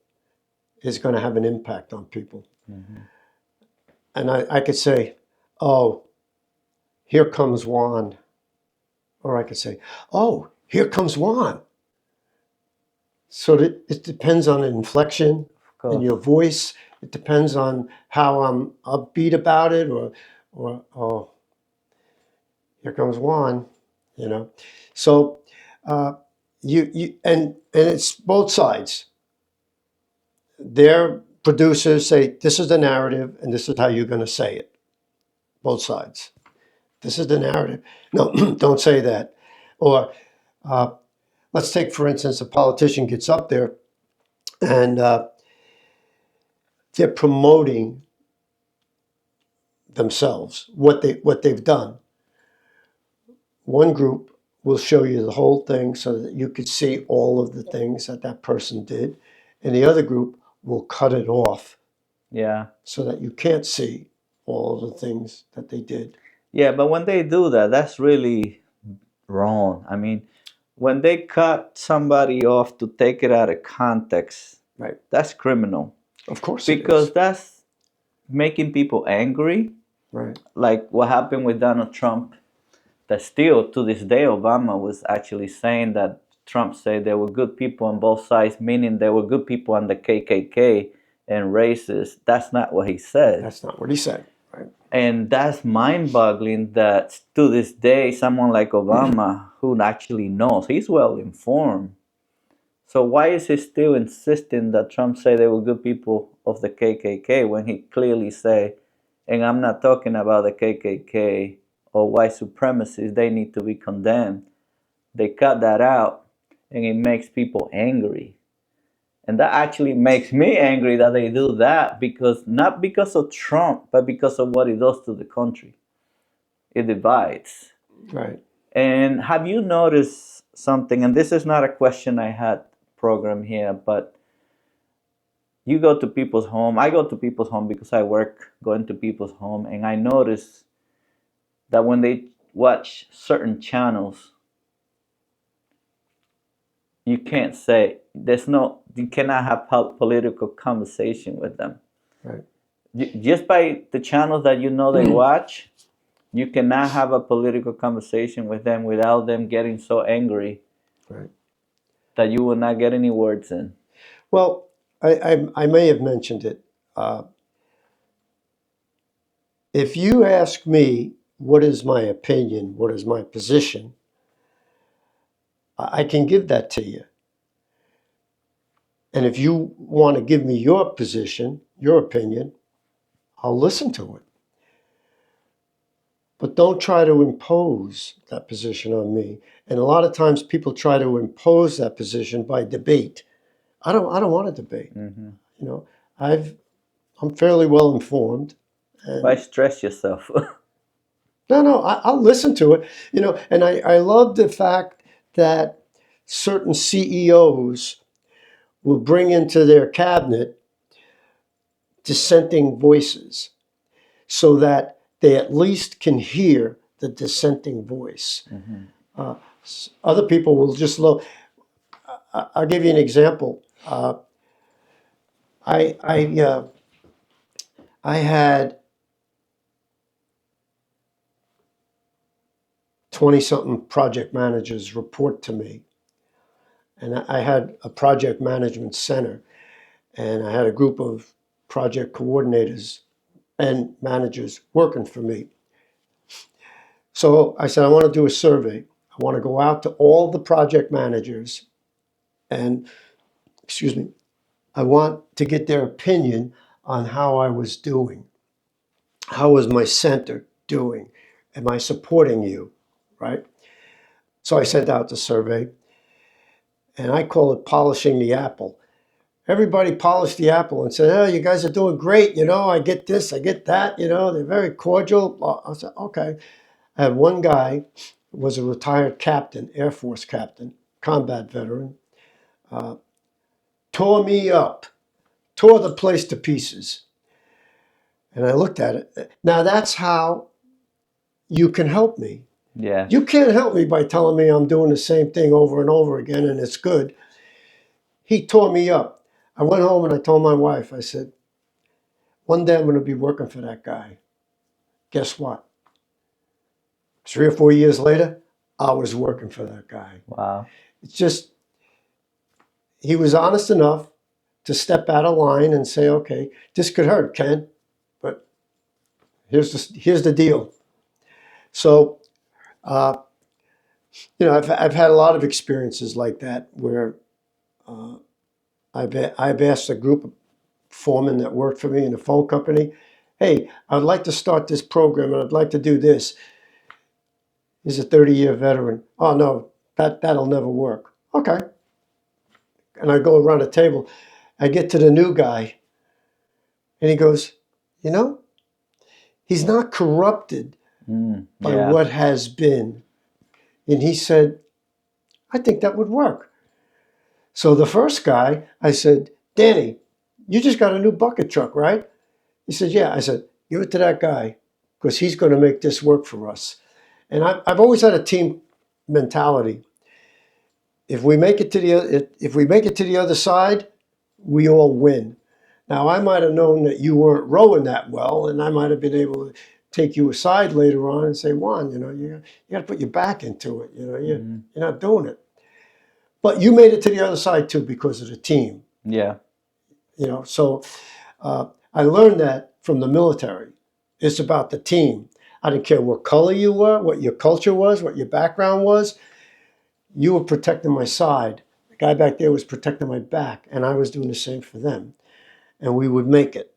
is going to have an impact on people. And I could say, oh, here comes Juan. Or I could say, oh, here comes Juan. So it depends on the inflection in your voice. It depends on how I'm upbeat about it, or oh, here comes Juan, So and it's both sides. Their producers say, this is the narrative and this is how you're going to say it. Both sides. This is the narrative. No, don't say that. Or let's take, for instance, a politician gets up there and they're promoting themselves, what they've done. One group will show you the whole thing so that you could see all of the things that person did, and the other group will cut it off. Yeah. So that you can't see all of the things that they did. Yeah, but when they do that, that's really wrong. I mean, when they cut somebody off to take it out of context, right, that's criminal. Of course, because that's making people angry. Right. Like what happened with Donald Trump. That still to this day, Obama was actually saying that Trump said there were good people on both sides, meaning there were good people on the KKK and racists. That's not what he said. That's not what he said. Right. And that's mind-boggling that to this day, someone like Obama, who actually knows, he's well informed. So why is he still insisting that Trump say they were good people of the KKK when he clearly say, and I'm not talking about the KKK or white supremacists, they need to be condemned. They cut that out and it makes people angry. And that actually makes me angry that they do that, because not because of Trump, but because of what it does to the country. It divides. Right. And have you noticed something, and this is not a question I had programmed here, but you go to people's home. I go to people's home because I work going to people's home, and I notice that when they watch certain channels, you can't say, you cannot have political conversation with them. Right. Just by the channels that you know they watch, you cannot have a political conversation with them without them getting so angry, right, that you will not get any words in. Well, I may have mentioned it. If you ask me what is my opinion, what is my position, I can give that to you. And if you want to give me your position, your opinion, I'll listen to it. But don't try to impose that position on me. And a lot of times people try to impose that position by debate. I don't want to debate. I'm fairly well informed. Why stress yourself? No, I'll listen to it. You know, and I love the fact that certain CEOs will bring into their cabinet dissenting voices so that they at least can hear the dissenting voice. Uh, Other people will just love. I'll give you an example. I I I had 20-something project managers report to me, and I had a project management center, and I had a group of project coordinators and managers working for me. So I said, I want to do a survey. I want to go out to all the project managers and, excuse me, I want to get their opinion on how I was doing. How was my center doing? Am I supporting you? Right? So I sent out the survey, and I call it polishing the apple. Everybody polished the apple and said, oh, you guys are doing great. You know, I get this, I get that. You know, they're very cordial. I said, okay. I had one guy who was a retired captain, Air Force captain, combat veteran, tore me up, tore the place to pieces. And I looked at it. Now that's how you can help me. Yeah. You can't help me by telling me I'm doing the same thing over and over again and it's good. He tore me up. I went home and I told my wife, I said, one day I'm going to be working for that guy. Guess what? 3 or 4 years later, I was working for that guy. Wow. It's just, he was honest enough to step out of line and say, okay, this could hurt, Ken, but here's the deal. So, you know, I've had a lot of experiences like that where I've asked a group of foremen that worked for me in a phone company, hey, I'd like to start this program and I'd like to do this. He's a 30-year veteran. Oh, no, that'll never work. Okay. And I go around the table. I get to the new guy and he goes, you know, he's not corrupted by Yeah. what has been. And he said, I think that would work. So the first guy, I said, Danny, you just got a new bucket truck, right? He said, yeah. I said, give it to that guy because he's going to make this work for us. And I've always had a team mentality. If we make it to the other side, we all win. Now, I might have known that you weren't rowing that well, and I might have been able to take you aside later on and say, Juan, you know, you got to put your back into it. You know, you're not doing it. But you made it to the other side too because of the team. Yeah. You know, so I learned that from the military. It's about the team. I didn't care what color you were, what your culture was, what your background was. You were protecting my side. The guy back there was protecting my back, and I was doing the same for them. And we would make it.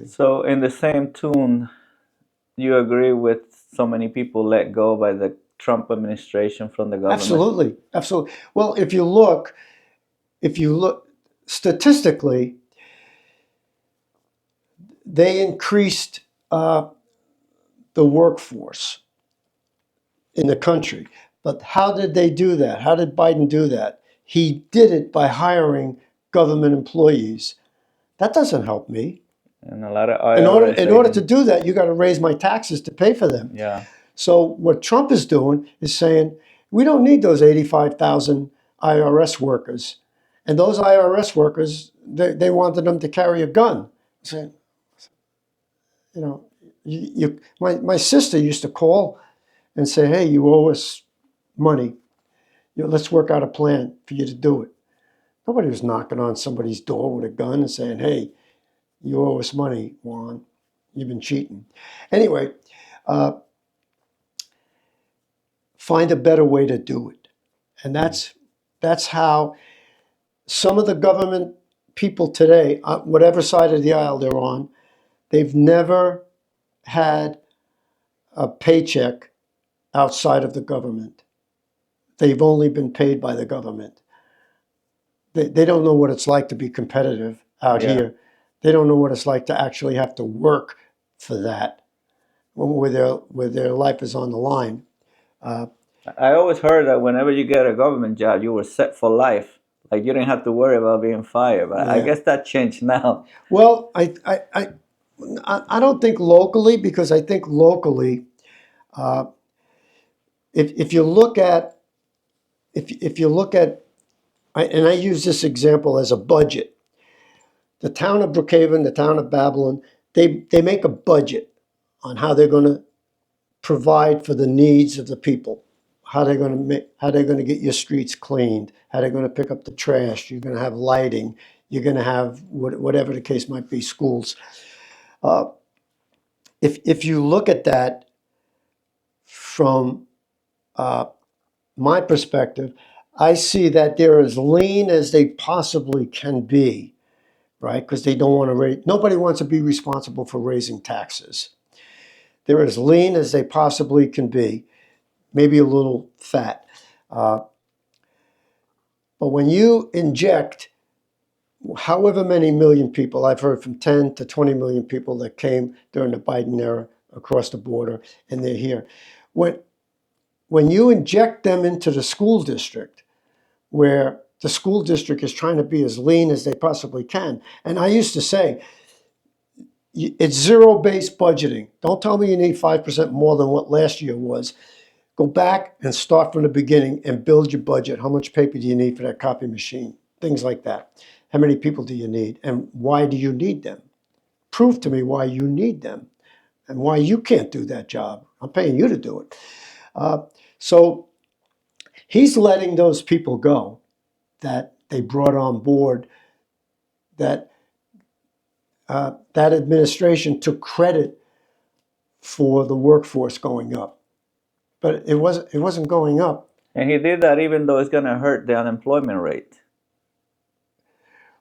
So, in the same tune, you agree with so many people let go by the Trump administration from the government? Absolutely, absolutely. Well, if you look statistically, they increased the workforce in the country. But how did they do that? How did Biden do that? He did it by hiring government employees. That doesn't help me. And a lot of In order to do that, you got to raise my taxes to pay for them. Yeah. So what Trump is doing is saying, we don't need those 85,000 IRS workers. And those IRS workers, they wanted them to carry a gun. Saying, you know, my sister used to call and say, hey, you owe us money. You know, let's work out a plan for you to do it. Nobody was knocking on somebody's door with a gun and saying, hey, you owe us money, Juan. You've been cheating. Anyway, find a better way to do it. And that's how some of the government people today, whatever side of the aisle they're on, they've never had a paycheck outside of the government. They've only been paid by the government. They don't know what it's like to be competitive out Yeah. here. They don't know what it's like to actually have to work for that. where their life is on the line. I always heard that whenever you get a government job, you were set for life. Like you didn't have to worry about being fired. But I Yeah. guess that changed now. Well, I don't think locally, because I think locally, if you look at if you look at, and I use this example as a budget. The town of Brookhaven, the town of Babylon, they make a budget on how they're going to provide for the needs of the people. How they're going to get your streets cleaned, how they're going to pick up the trash, you're going to have lighting, you're going to have whatever the case might be, schools. If you look at that from my perspective, I see that they're as lean as they possibly can be, right? Because they don't want to raise, nobody wants to be responsible for raising taxes. They're as lean as they possibly can be, maybe a little fat. But when you inject however many million people, I've heard from 10 to 20 million people that came during the Biden era across the border, and they're here. When you inject them into the school district, where the school district is trying to be as lean as they possibly can, and I used to say, it's zero-based budgeting. Don't tell me you need 5% more than what last year was. Go back and start from the beginning and build your budget. How much paper do you need for that copy machine? Things like that. How many people do you need? And why do you need them? Prove to me why you need them and why you can't do that job. I'm paying you to do it. So he's letting those people go that they brought on board, that that administration took credit for the workforce going up. But it wasn't going up. And he did that even though it's going to hurt the unemployment rate.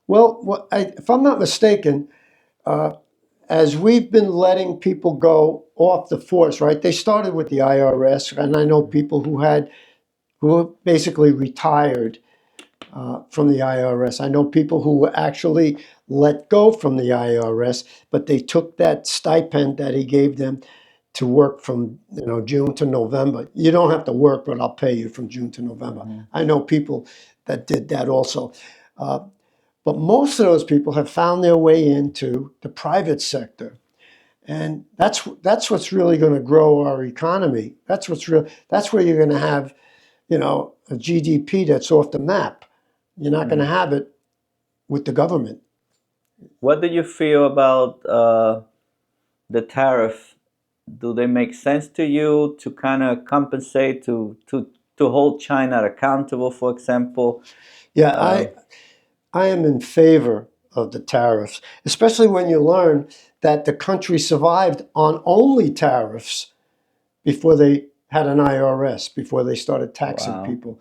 Well, if I'm not mistaken, as we've been letting people go off the force, right? They started with the IRS, and I know people who basically retired from the IRS. I know people who were actually let go from the IRS, but they took that stipend that he gave them to work from June to November. You don't have to work, but I'll pay you from June to November. I know people that did that also. But most of those people have found their way into the private sector. And that's what's really going to grow our economy. That's where you're going to have, a GDP that's off the map. You're not going to have it with the government. What do you feel about the tariff? Do they make sense to you to kind of compensate to hold China accountable, for example? Yeah, I am in favor of the tariffs, especially when you learn that the country survived on only tariffs before they had an IRS, before they started taxing Wow. people.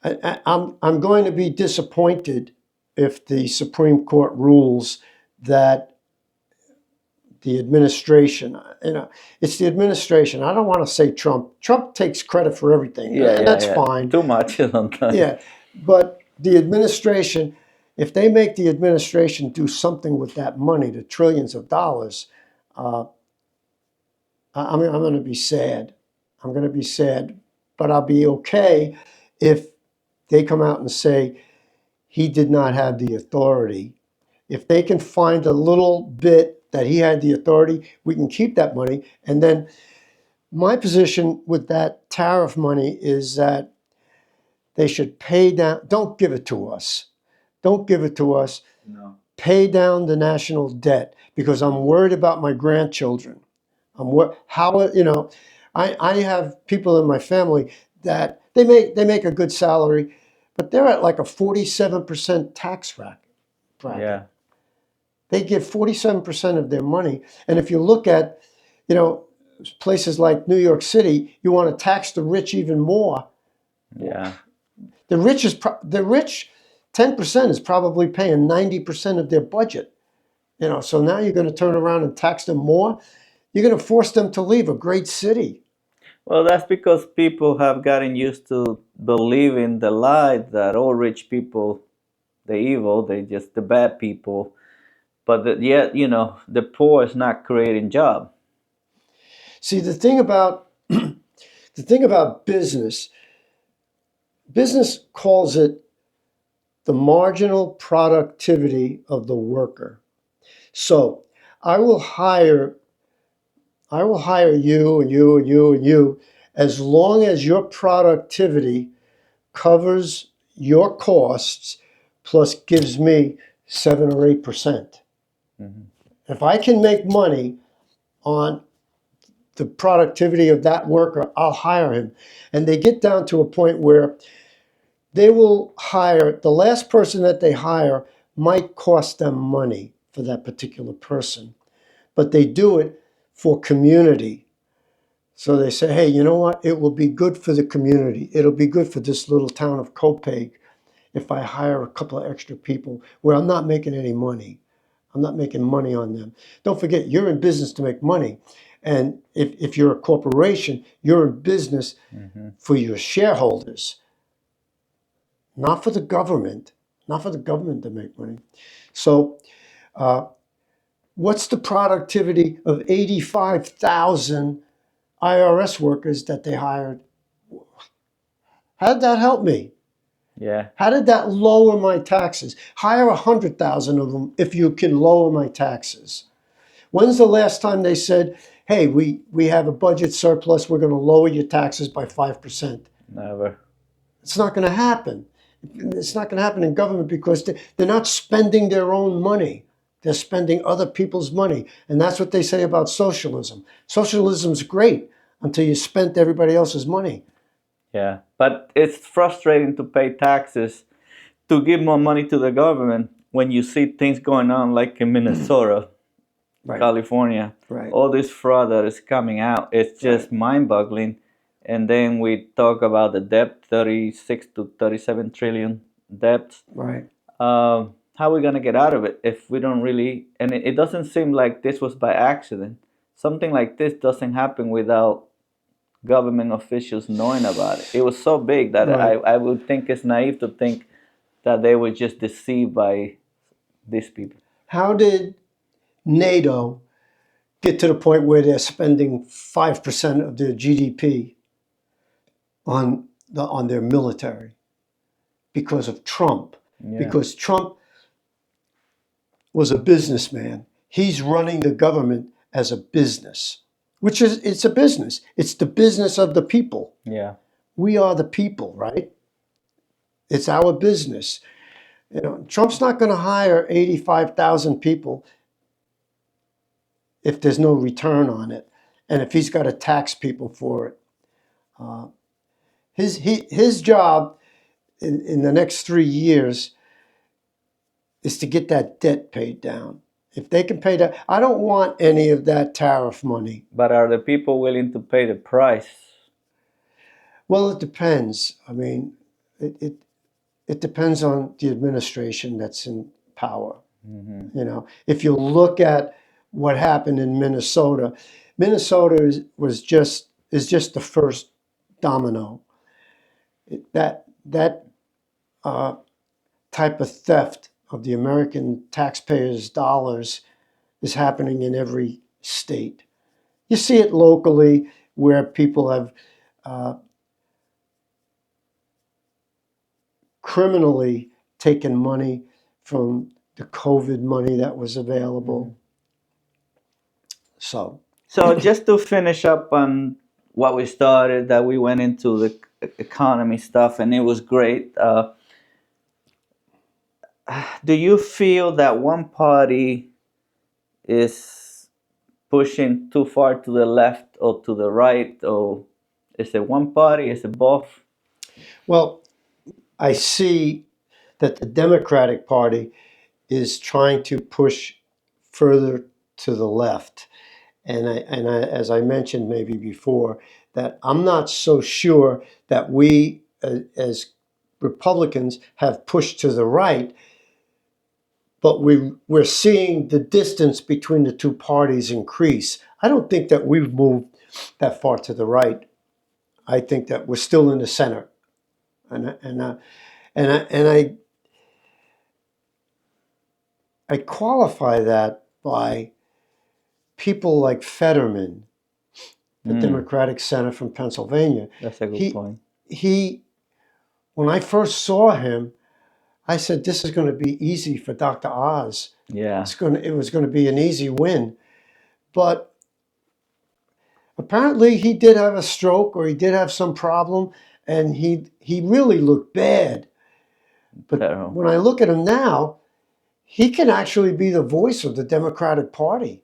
I'm going to be disappointed if the Supreme Court rules that the administration, it's the administration. I don't want to say Trump. Trump takes credit for everything, and that's fine. Too much sometimes. Yeah, but the administration, if they make the administration do something with that money, the trillions of dollars, I'm going to be sad. I'm going to be sad, but I'll be okay if they come out and say he did not have the authority. If they can find a little bit that he had the authority, we can keep that money. And then my position with that tariff money is that they should pay down. Don't give it to us. Don't give it to us. No. Pay down the national debt, because I'm worried about my grandchildren. I have people in my family that they make a good salary, but they're at like a 47% tax bracket. Yeah. They get 47% of their money. And if you look at, places like New York City, you want to tax the rich even more. Yeah. The rich 10% is probably paying 90% of their budget. So now you're going to turn around and tax them more. You're going to force them to leave a great city. Well, that's because people have gotten used to believing the lie that all rich people, they're evil, they just the bad people. But yet, the poor is not creating jobs. See, the thing about business calls it the marginal productivity of the worker. So I will hire you and you and you and you as long as your productivity covers your costs plus gives me 7 or 8%. If I can make money on the productivity of that worker, I'll hire him. And they get down to a point where they will hire, the last person that they hire might cost them money for that particular person, but they do it for community. So they say, hey, you know what? It will be good for the community. It'll be good for this little town of Copeg if I hire a couple of extra people where I'm not making any money. I'm not making money on them. Don't forget, you're in business to make money. And if you're a corporation, you're in business for your shareholders, not for the government, to make money. So what's the productivity of 85,000 IRS workers that they hired? How did that help me? Yeah. How did that lower my taxes? Hire 100,000 of them if you can lower my taxes. When's the last time they said, hey, we have a budget surplus, we're going to lower your taxes by 5%? Never. It's not going to happen. It's not going to happen in government because they're not spending their own money. They're spending other people's money. And that's what they say about socialism. Socialism's great until you spent everybody else's money. Yeah, but it's frustrating to pay taxes to give more money to the government when you see things going on like in Minnesota, Right. California, Right. all this fraud that is coming out. It's just mind-boggling. And then we talk about the debt, 36 to 37 trillion debt. Right. How are we going to get out of it if we don't really, and it doesn't seem like this was by accident. Something like this doesn't happen without government officials knowing about it. It was so big that Right. I would think it's naive to think that they were just deceived by these people. How did NATO get to the point where they're spending 5% of their GDP on their military? Because of Trump. Yeah. Because Trump was a businessman. He's running the government as a business, which is, it's a business. It's the business of the people. Yeah. We are the people, right? It's our business. You know, Trump's not going to hire 85,000 people if there's no return on it, and if he's got to tax people for it. His job in the next 3 years is to get that debt paid down. If they can pay that, I don't want any of that tariff money. But are the people willing to pay the price? Well, it depends. I mean, it depends on the administration that's in power. You know, if you look at what happened in Minnesota, Minnesota is just the first domino. That type of theft of the American taxpayers' dollars is happening in every state. You see it locally where people have criminally taken money from the COVID money that was available. So just to finish up on what we started, that we went into the economy stuff, and it was great. Do you feel that one party is pushing too far to the left or to the right, or is it one party? Is it both? well, I see that the Democratic Party is trying to push further to the left. And as I mentioned maybe before, that I'm not so sure that we as Republicans have pushed to the right, but we're seeing the distance between the two parties increase. I don't think that we've moved that far to the right. I think that we're still in the center, and I qualify that by people like Fetterman the Democratic senator from Pennsylvania. That's a good point. When I first saw him, I said, this is going to be easy for Dr. Oz. Yeah. It was going to be an easy win. But apparently he did have a stroke, or he did have some problem, and he really looked bad. But when I look at him now, he can actually be the voice of the Democratic Party.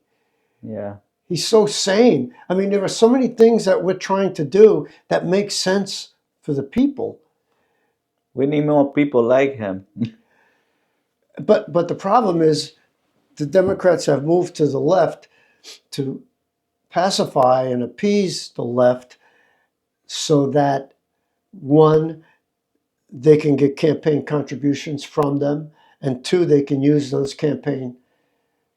Yeah. He's so sane. I mean, there are so many things that we're trying to do that make sense for the people. We need more people like him. But the problem is the Democrats have moved to the left to pacify and appease the left so that, one, they can get campaign contributions from them, and two, they can use those campaign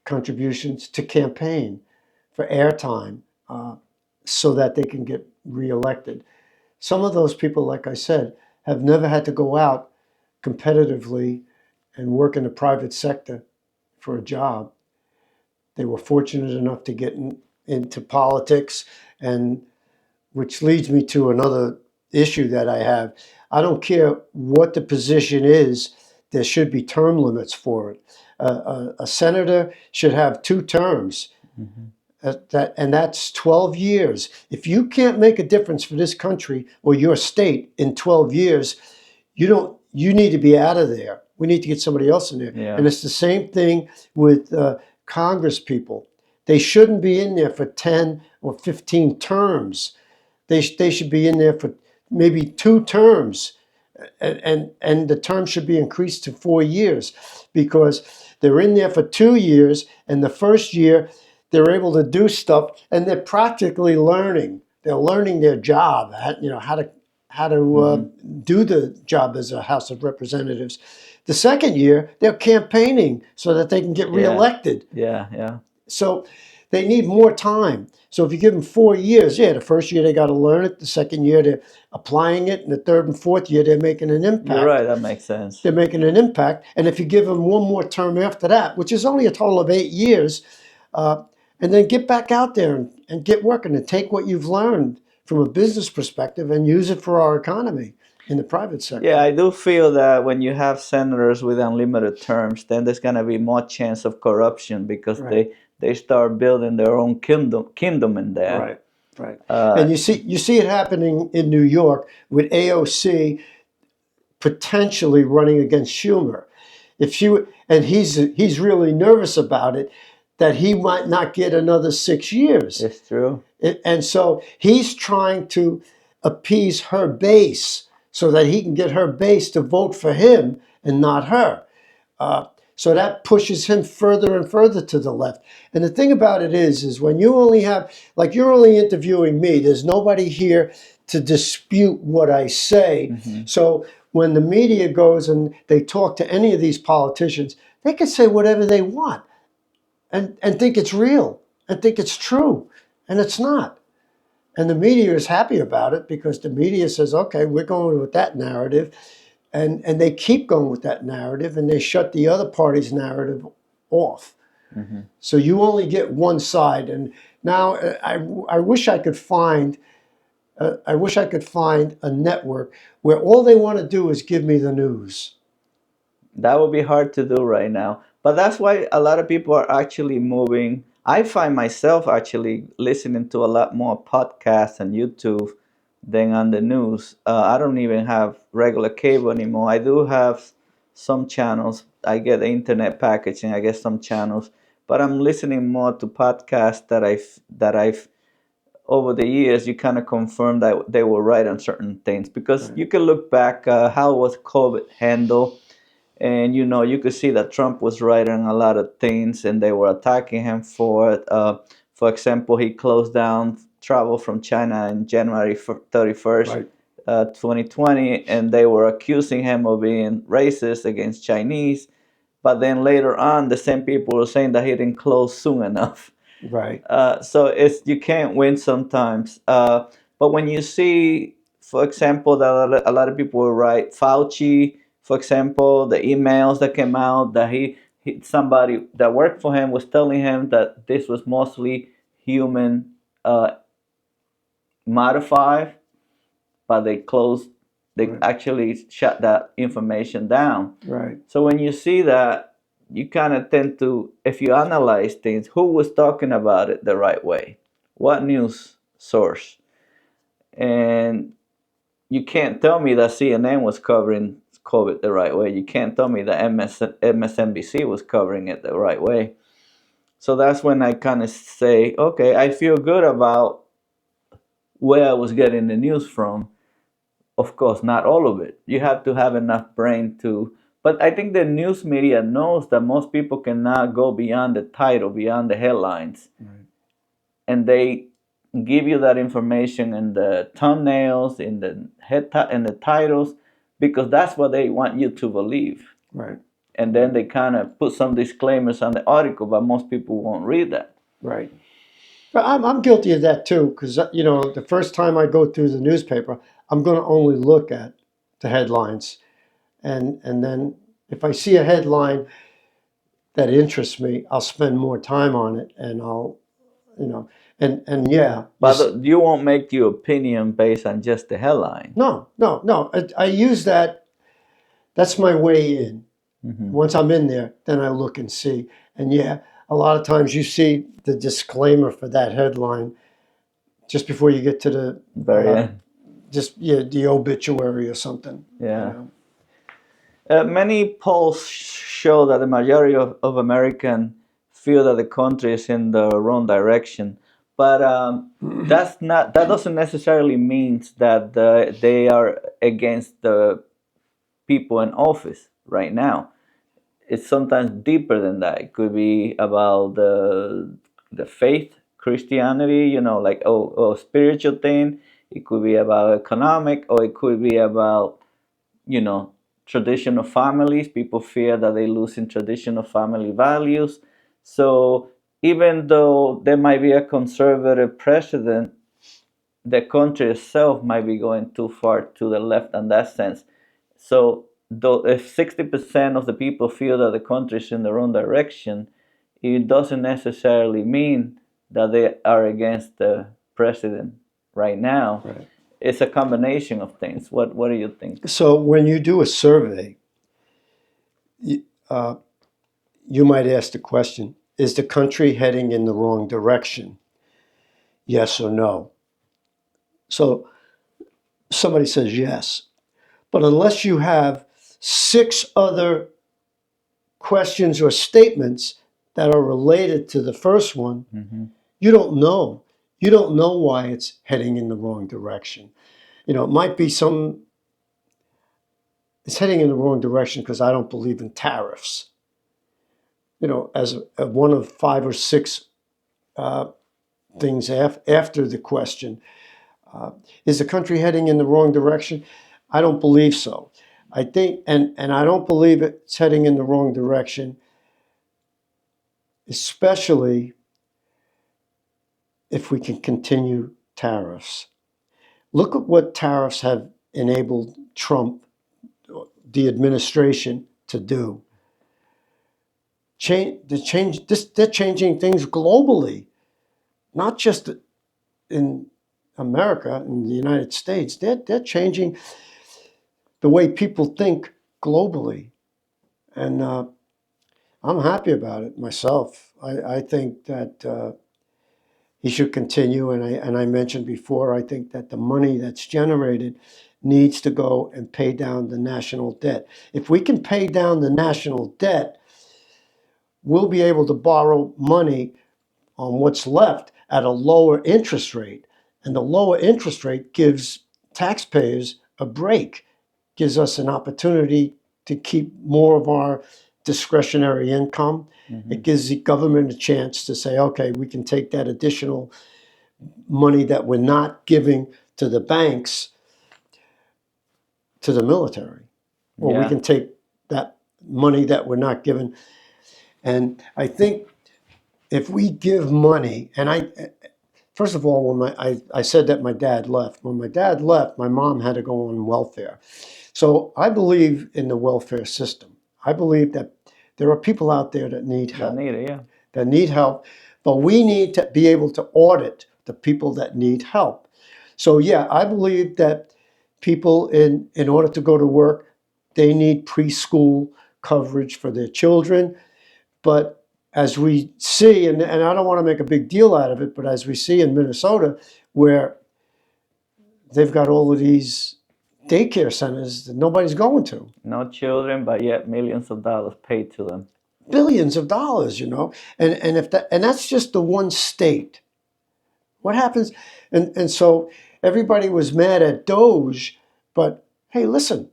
contributions to campaign for airtime so that they can get reelected. Some of those people, like I said, have never had to go out competitively and work in the private sector for a job. They were fortunate enough to get into politics, and which leads me to another issue that I have. I don't care what the position is, there should be term limits for it. A senator should have 2 terms. And that's 12 years. If you can't make a difference for this country or your state in 12 years, you need to be out of there. We need to get somebody else in there. Yeah. And it's the same thing with Congress people. They shouldn't be in there for 10 or 15 terms. They should be in there for maybe 2 terms. And the term should be increased to 4 years, because they're in there for 2 years, and the first year they're able to do stuff, and they're practically learning. They're learning their job, how to do the job as a House of Representatives. The second year, they're campaigning so that they can get reelected. Yeah. So they need more time. So if you give them 4 years, the first year they got to learn it. The second year they're applying it. And the third and fourth year they're making an impact. You're right, that makes sense. They're making an impact. And if you give them one more term after that, which is only a total of 8 years, and then get back out there and get working and take what you've learned from a business perspective and use it for our economy in the private sector. Yeah, I do feel that when you have senators with unlimited terms, then there's going to be more chance of corruption, because they start building their own kingdom in there. Right. And you see it happening in New York with AOC potentially running against Schumer. And he's really nervous about it, that he might not get another 6 years. It's true. And so he's trying to appease her base so that he can get her base to vote for him and not her. So that pushes him further and further to the left. And the thing about it is when you only have, like, you're only interviewing me, there's nobody here to dispute what I say. So when the media goes and they talk to any of these politicians, they can say whatever they want and think it's real and think it's true. And it's not. And the media is happy about it, because the media says, okay, we're going with that narrative. And they keep going with that narrative, and they shut the other party's narrative off. So you only get one side. And now I wish I could find a network where all they want to do is give me the news. That would be hard to do right now. But that's why a lot of people are actually moving. I find myself actually listening to a lot more podcasts and YouTube than on the news. I don't even have regular cable anymore. I do have some channels. I get the internet package and I get some channels. But I'm listening more to podcasts that I've over the years, you kind of confirm that they were right on certain things, because you can look back, how was COVID handled, and you could see that Trump was right on a lot of things, and they were attacking him for it. For example, he closed down travel from China in January 31st, 2020, and they were accusing him of being racist against Chinese. But then later on, the same people were saying that he didn't close soon enough. Right. So you can't win sometimes. But when you see, for example, that a lot of people were right, Fauci, for example, the emails that came out that somebody that worked for him was telling him that this was mostly human modified, but they closed, they Right. actually shut that information down. Right. So when you see that, you kind of tend to, if you analyze things, who was talking about it the right way? What news source? And you can't tell me that CNN was covering COVID the right way. You can't tell me that MSNBC was covering it the right way. So that's when I kind of say, okay, I feel good about where I was getting the news from. Of course, not all of it. You have to have enough brain to. But I think the news media knows that most people cannot go beyond the title, beyond the headlines. Right. And they give you that information in the thumbnails, in the in the titles, because that's what they want you to believe. Right. And then they kind of put some disclaimers on the article, but most people won't read that. Right. But I'm guilty of that too, because the first time I go through the newspaper, I'm going to only look at the headlines, and then if I see a headline that interests me, I'll spend more time on it, and I'll, and yeah. But you won't make your opinion based on just the headline. No. I use that. That's my way in. Mm-hmm. Once I'm in there, then I look and see. And yeah, a lot of times you see the disclaimer for that headline just before you get to the Very end. The obituary or something. Yeah. Many polls show that the majority of Americans feel that the country is in the wrong direction. But that doesn't necessarily mean that they are against the people in office right now. It's sometimes deeper than that. It could be about the faith, Christianity, like spiritual thing. It could be about economic, or it could be about you know traditional families. People fear that they losing traditional family values. So even though there might be a conservative president, the country itself might be going too far to the left in that sense. So though if 60% of the people feel that the country is in the wrong direction, it doesn't necessarily mean that they are against the president right now. Right. It's a combination of things. What do you think? So when you do a survey, you might ask the question, is the country heading in the wrong direction? Yes or no? So somebody says yes. But unless you have 6 other questions or statements that are related to the first one, you don't know. You don't know why it's heading in the wrong direction. It might be it's heading in the wrong direction because I don't believe in tariffs. As one of 5 or 6 things after the question. Is the country heading in the wrong direction? I don't believe so. I think, and I don't believe it's heading in the wrong direction, especially if we can continue tariffs. Look at what tariffs have enabled Trump, the administration, to do. They're changing things globally, not just in America, in the United States. They're changing the way people think globally. And I'm happy about it myself. I think that he should continue. And I mentioned before, I think that the money that's generated needs to go and pay down the national debt. If we can pay down the national debt, we'll be able to borrow money on what's left at a lower interest rate. And the lower interest rate gives taxpayers a break, gives us an opportunity to keep more of our discretionary income. It gives the government a chance to say, okay, we can take that additional money that we're not giving to the banks to the military. Or we can take that money that we're not giving. And I think if we give money, and first of all, when I said that my dad left. When my dad left, my mom had to go on welfare. So I believe in the welfare system. I believe that there are people out there that need help. That need help. But we need to be able to audit the people that need help. So yeah, I believe that people in order to go to work, they need preschool coverage for their children. But as we see, and I don't want to make a big deal out of it, but as we see in Minnesota, where they've got all of these daycare centers that nobody's going to. No children, but yet millions of dollars paid to them. Billions of dollars, you know. And if that, and that's just the one state. What happens? And so everybody was mad at Doge, but hey, listen,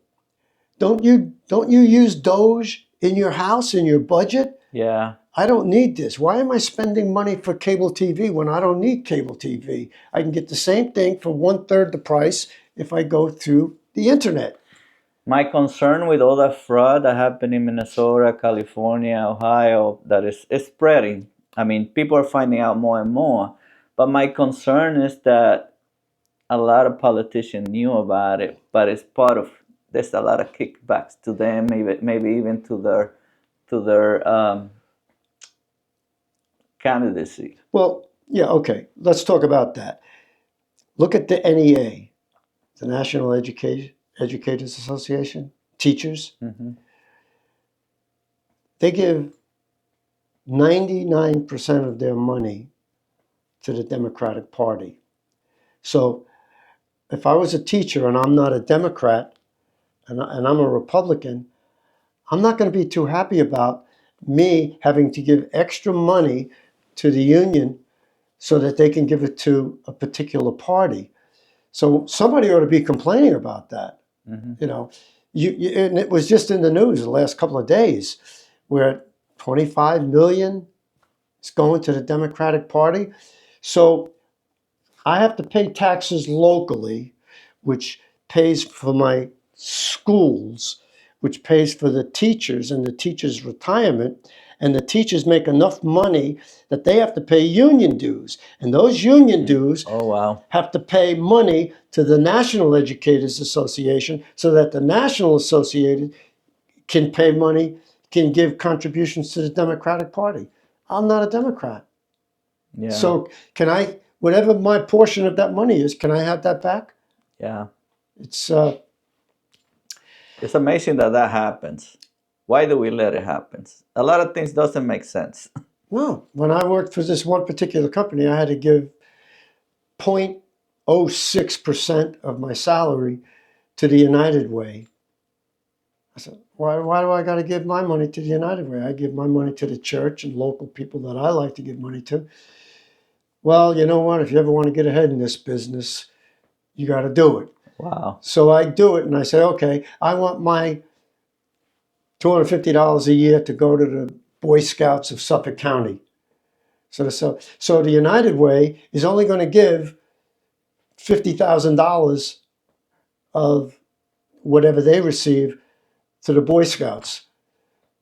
don't you use Doge in your house, in your budget? Yeah. I don't need this. Why am I spending money for cable TV when I don't need cable TV? I can get the same thing for 1/3 the price if I go through the internet. My concern with all that fraud that happened in Minnesota, California, Ohio, that is spreading. I mean, people are finding out more and more. But my concern is that a lot of politicians knew about it, but it's part of, there's a lot of kickbacks to them, maybe even to their candidacy. Well, yeah, okay. Let's talk about that. Look at the NEA, the National Educators Association, teachers. Mm-hmm. They give 99% of their money to the Democratic Party. So if I was a teacher and I'm not a Democrat and I'm a Republican, I'm not going to be too happy about me having to give extra money to the union so that they can give it to a particular party. So somebody ought to be complaining about that. Mm-hmm. You know, and it was just in the news the last couple of days where 25 million is going to the Democratic Party. So I have to pay taxes locally, which pays for my schools, which pays for the teachers and the teachers' retirement. And the teachers make enough money that they have to pay union dues. And those union dues Oh, wow. have to pay money to the National Educators Association so that the National Associated can pay money, can give contributions to the Democratic Party. I'm not a Democrat. Yeah. So can I, whatever my portion of that money is, can I have that back? Yeah. It's It's amazing that happens. Why do we let it happen? A lot of things doesn't make sense. no. When I worked for this one particular company, I had to give 0.06% of my salary to the United Way. I said, why do I got to give my money to the United Way? I give my money to the church and local people that I like to give money to. Well, you know what? If you ever want to get ahead in this business, you got to do it. Wow. So I do it, and I say, okay, I want my $250 a year to go to the Boy Scouts of Suffolk County. So the United Way is only going to give $50,000 of whatever they receive to the Boy Scouts.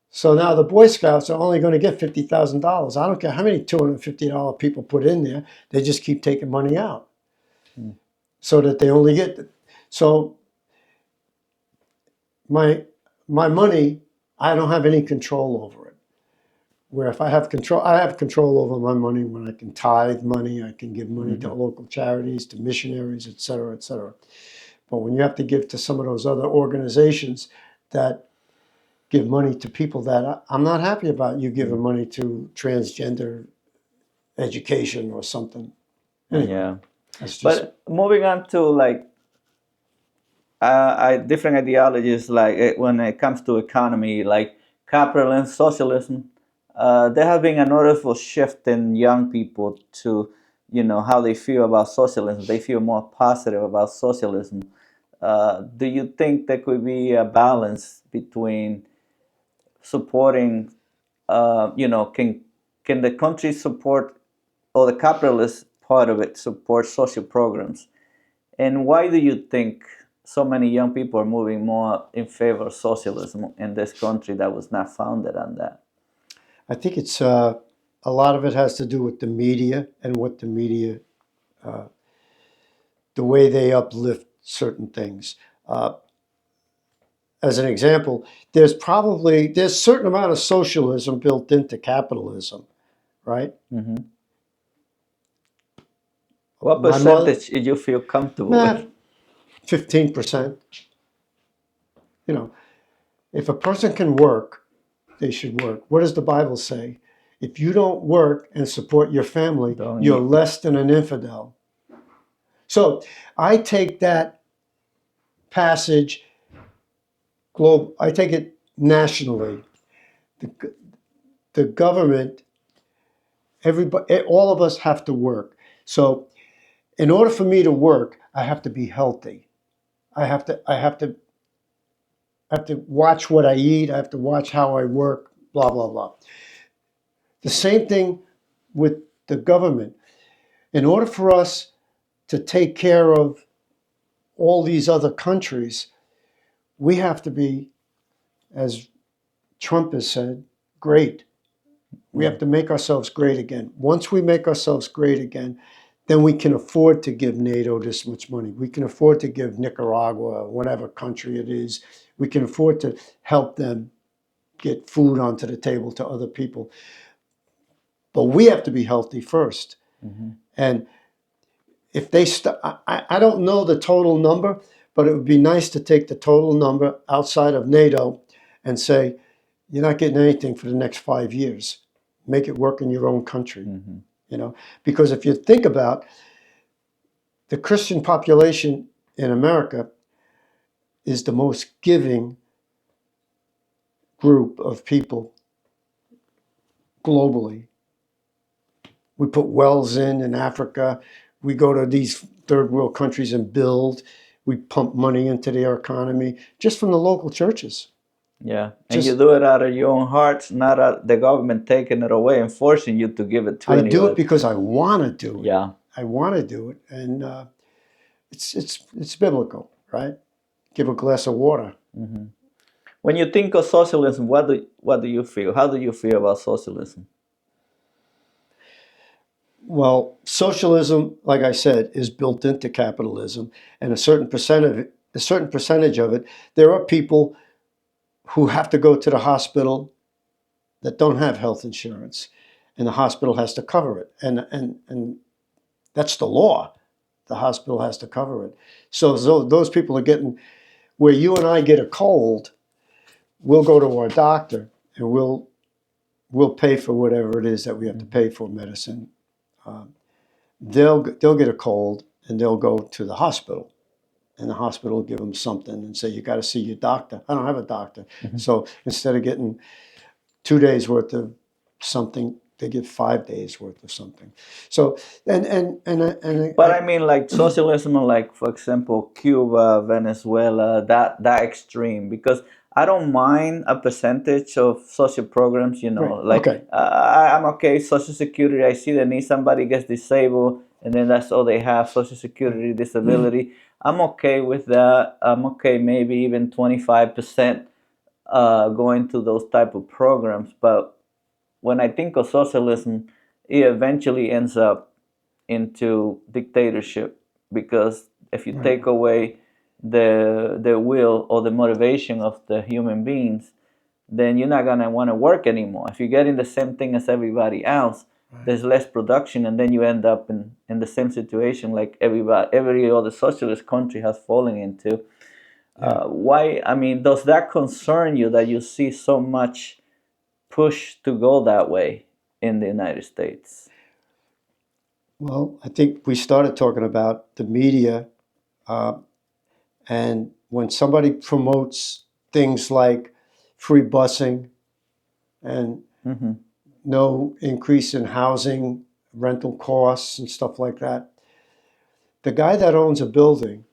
So now the Boy Scouts are only going to get $50,000. I don't care how many $250 people put in there. They just keep taking money out. So that they only get. So my money, I don't have any control over it. Where if I have control over my money when I can tithe money, I can give money to local charities, to missionaries, et cetera, et cetera. But when you have to give to some of those other organizations that give money to people that I'm not happy about you giving money to transgender education or something. Anyway, Yeah. that's just, But moving on to like different ideologies, like when it comes to economy, like capitalism, socialism, there has been a noticeable shift in young people to, how they feel about socialism. They feel more positive about socialism. Do you think there could be a balance between supporting, can the country support, or the capitalist part of it support social programs? And why do you think so many young people are moving more in favor of socialism in this country that was not founded on that? I think it's a lot of it has to do with the media and what the media, the way they uplift certain things. As an example, there's a certain amount of socialism built into capitalism, right? Mm-hmm. What My mother, percentage did you feel comfortable with? 15%. You know, if a person can work, they should work. What does the Bible say? If you don't work and support your family, Don't you're eat. less than an infidel. So I take that passage I take it nationally. The, the government, everybody, all of us have to work. So in order for me to work, I have to be healthy. I have to watch what I eat. I have to watch how I work, blah, blah, blah. The same thing with the government. In order for us to take care of all these other countries, we have to be, as Trump has said, great. We have to make ourselves great again. Once we make ourselves great again, then we can afford to give NATO this much money. We can afford to give Nicaragua, whatever country it is, we can afford to help them get food onto the table to other people. But we have to be healthy first. Mm-hmm. And if they I don't know the total number, but it would be nice to take the total number outside of NATO and say, you're not getting anything for the next 5 years. Make it work in your own country. Mm-hmm. Because if you think about the Christian population in America is the most giving group of people globally. We put wells in Africa. We go to these third world countries and build. We pump money into their economy just from the local churches. Yeah, and you do it out of your own hearts, not out the government taking it away and forcing you to give it to I do anybody. it because I want to do it. Yeah, I want to do it, and it's biblical, right? Give a glass of water. Mm-hmm. When you think of socialism, what do you feel? How do you feel about socialism? Well, socialism, like I said, is built into capitalism, and a certain percentage of it, there are people who have to go to the hospital that don't have health insurance, and the hospital has to cover it, and that's the law. The hospital has to cover it. So those people are getting where you and I get a cold. We'll go to our doctor, and we'll pay for whatever it is that we have to pay for medicine. They'll get a cold and they'll go to the hospital, and the hospital will give them something and say, you got to see your doctor. I don't have a doctor. Mm-hmm. So instead of getting 2 days worth of something, they get 5 days worth of something. So But I mean, like socialism, like for example, Cuba, Venezuela, that extreme. Because I don't mind a percentage of social programs. right, Like okay, I'm okay. Social Security, I see the need. Somebody gets disabled, and then that's all they have: Social Security, disability. I'm okay with that. I'm okay, maybe even 25% going to those type of programs. But when I think of socialism, it eventually ends up into dictatorship, because if you right, take away the will or the motivation of the human beings, then you're not gonna want to work anymore. If you're getting the same thing as everybody else, there's less production, and then you end up in the same situation like every other socialist country has fallen into. yeah. Why? I mean, does that concern you that you see so much push to go that way in the United States? Well, I think we started talking about the media, and when somebody promotes things like free busing and Mm-hmm. no increase in housing, rental costs, and stuff like that, the guy that owns a building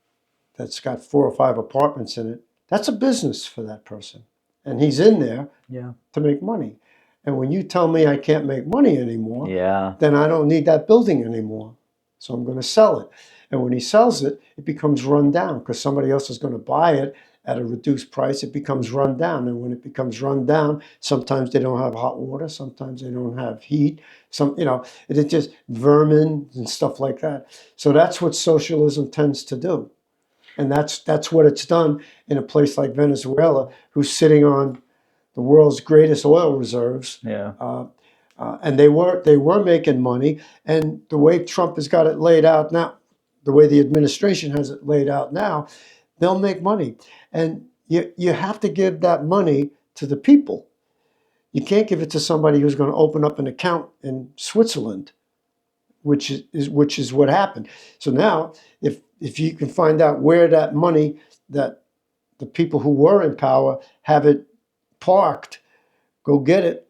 that's got 4 or 5 apartments in it, that's a business for that person. And he's in there Yeah. to make money. And when you tell me I can't make money anymore, Yeah. then I don't need that building anymore. So I'm going to sell it. And when he sells it, it becomes run down because somebody else is going to buy it at a reduced price. It becomes run down. And when it becomes run down, sometimes they don't have hot water, sometimes they don't have heat. It's just vermin and stuff like that. So that's what socialism tends to do. And that's what it's done in a place like Venezuela, who's sitting on the world's greatest oil reserves. Yeah. And they were making money. And the way Trump has got it laid out now, the way the administration has it laid out now, they'll make money. And you have to give that money to the people. You can't give it to somebody who's going to open up an account in Switzerland, which is what happened. So now, if you can find out where that money that the people who were in power have it parked, go get it,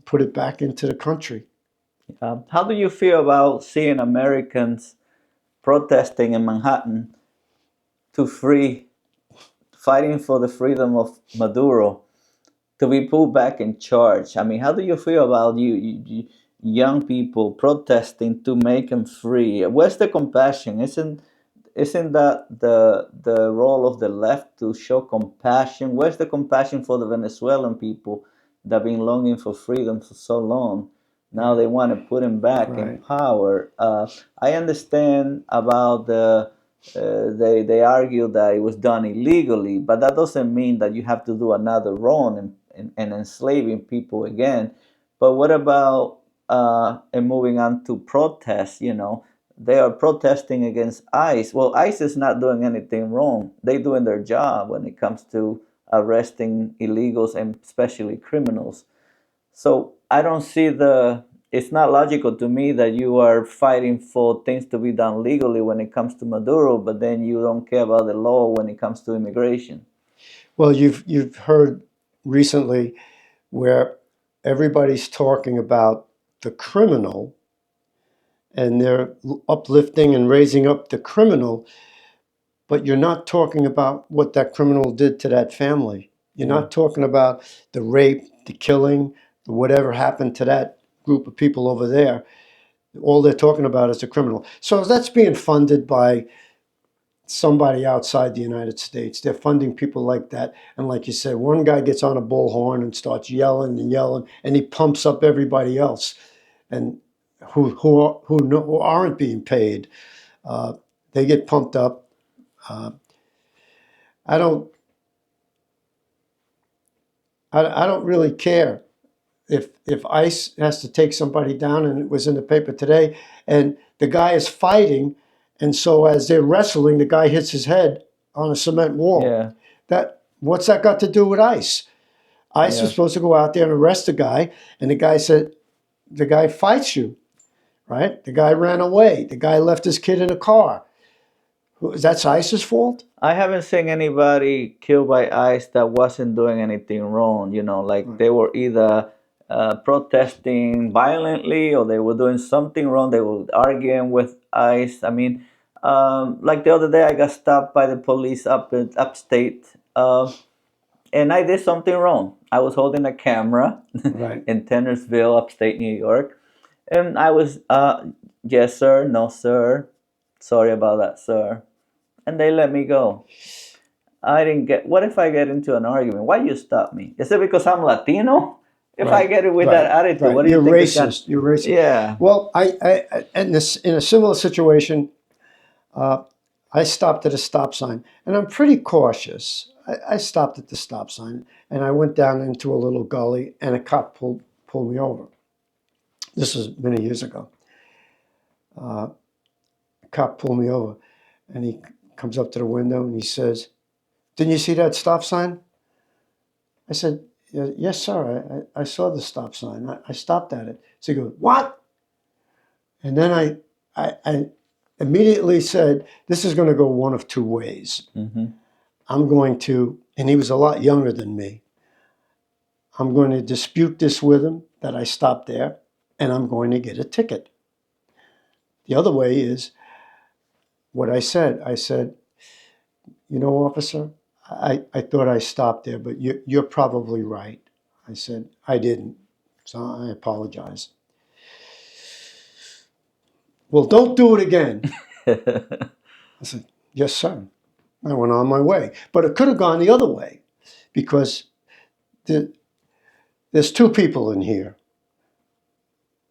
put it back into the country. How do you feel about seeing Americans protesting in Manhattan to free, fighting for the freedom of Maduro to be put back in charge? I mean, how do you feel about you young people protesting to make him free? Where's the compassion? Isn't that the role of the left to show compassion? Where's the compassion for the Venezuelan people that have been longing for freedom for so long? Now they want to put him back in Right. power. I understand about they argue that it was done illegally, but that doesn't mean that you have to do another wrong and enslaving people again. But what about and moving on to protests? They are protesting against ICE. Well, ICE is not doing anything wrong. They're doing their job when it comes to arresting illegals and especially criminals. So I don't see it's not logical to me that you are fighting for things to be done legally when it comes to Maduro, but then you don't care about the law when it comes to immigration. Well, you've heard recently where everybody's talking about the criminal, and they're uplifting and raising up the criminal, but you're not talking about what that criminal did to that family. You're not talking about the rape, the killing, whatever happened to that group of people over there. All they're talking about is the criminal. So that's being funded by somebody outside the United States. They're funding people like that. And like you said, one guy gets on a bullhorn and starts yelling and yelling, and he pumps up everybody else, and who aren't being paid. They get pumped up. I don't I don't really care if ICE has to take somebody down, and it was in the paper today, and the guy is fighting, and so as they're wrestling, the guy hits his head on a cement wall. Yeah, What's that got to do with ICE? ICE yeah. was supposed to go out there and arrest the guy, and the guy said, the guy fights you, right? The guy ran away. The guy left his kid in a car. That's ICE's fault? I haven't seen anybody killed by ICE that wasn't doing anything wrong. Like Right. they were either protesting violently or they were doing something wrong. They were arguing with ICE. I mean, like the other day, I got stopped by the police up in upstate, and I did something wrong. I was holding a camera Right. in Tannersville, upstate New York, and I was, yes, sir, no, sir, sorry about that, sir, and they let me go. I didn't get. What if I get into an argument? Why you stop me? Is it because I'm Latino? If I Right, get it with that right, attitude, right. what do You're you think is going? racist. You're racist. Yeah, Well, in a similar situation, uh, I stopped at a stop sign, and I'm pretty cautious. I stopped at the stop sign, and I went down into a little gully, and a cop pulled me over. This was many years ago. A cop pulled me over, and he comes up to the window and he says, "Didn't you see that stop sign?" I said, "Yes, sir. I saw the stop sign. I stopped at it." So he goes, "What?" And then I immediately said, "This is going to go one of two ways. hmm I'm going to," and he was a lot younger than me, "I'm going to dispute this with him that I stopped there, and I'm going to get a ticket." The other way is what I said. I said, "You know, officer, I thought I stopped there, but you're probably right." I said, "I didn't, so I apologize." "Well, don't do it again." I said, "Yes, sir." I went on my way. But it could have gone the other way, because the, there's two people in here.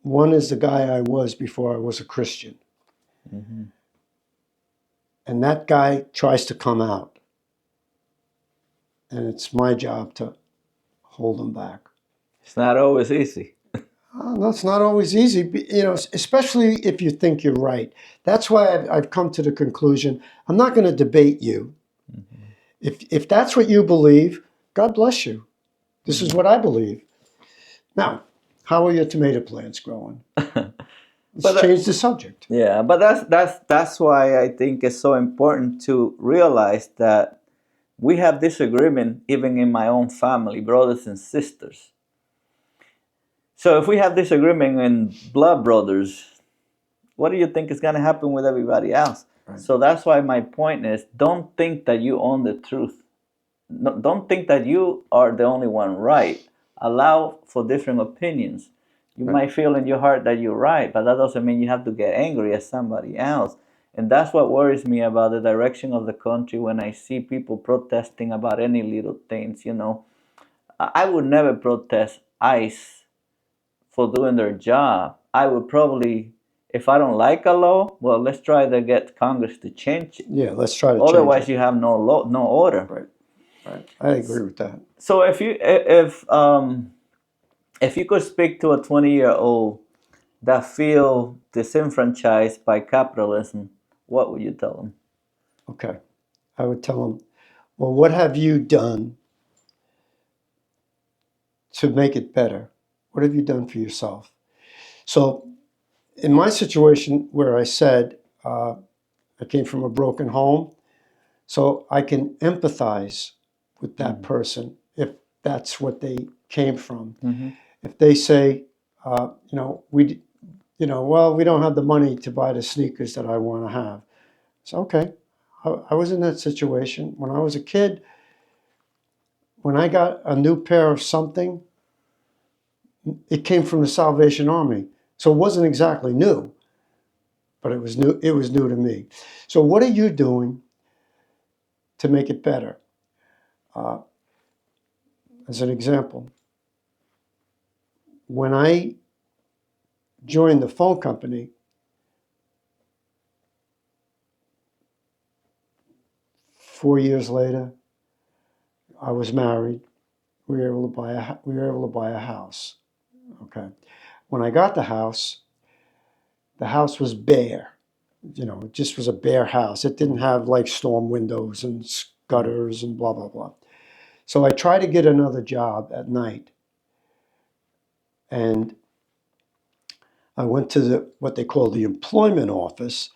One is the guy I was before I was a Christian. hmm And that guy tries to come out. And it's my job to hold him back. It's not always easy. That's not always easy, especially if you think you're right. That's why I've come to the conclusion, I'm not going to debate you. Mm-hmm. If that's what you believe, God bless you. This is Mm-hmm. what I believe. Now, how are your tomato plants growing? Let's change the subject. Yeah, but that's why I think it's so important to realize that we have disagreement even in my own family, brothers and sisters. So if we have disagreement in blood brothers, what do you think is going to happen with everybody else? Right. So that's why my point is, don't think that you own the truth. No, don't think that you are the only one right. Allow for different opinions. You Right. might feel in your heart that you're right, but that doesn't mean you have to get angry at somebody else. And that's what worries me about the direction of the country when I see people protesting about any little things. I would never protest ICE for doing their job. I would probably, if I don't like a law, well, let's try to get Congress to change it. Yeah, let's try to Otherwise, change it. you have no law, no order. Right. Right. I agree with that. So if you could speak to a 20-year-old that feel disenfranchised by capitalism, what would you tell them? Okay. I would tell them, well, what have you done to make it better? What have you done for yourself? So, in my situation where I said I came from a broken home, so I can empathize with that person if that's what they came from. Mm-hmm. If they say, well, we don't have the money to buy the sneakers that I want to have. So, okay, I was in that situation when I was a kid. When I got a new pair of something, it came from the Salvation Army. So it wasn't exactly new, but it was new. It was new to me. So what are you doing to make it better? As an example, when I joined the phone company, 4 years later, I was married. We were able to buy a house. Okay. When I got the house was bare. It just was a bare house. It didn't have like storm windows and gutters and blah, blah, blah. So I tried to get another job at night. And I went to what they call the employment office,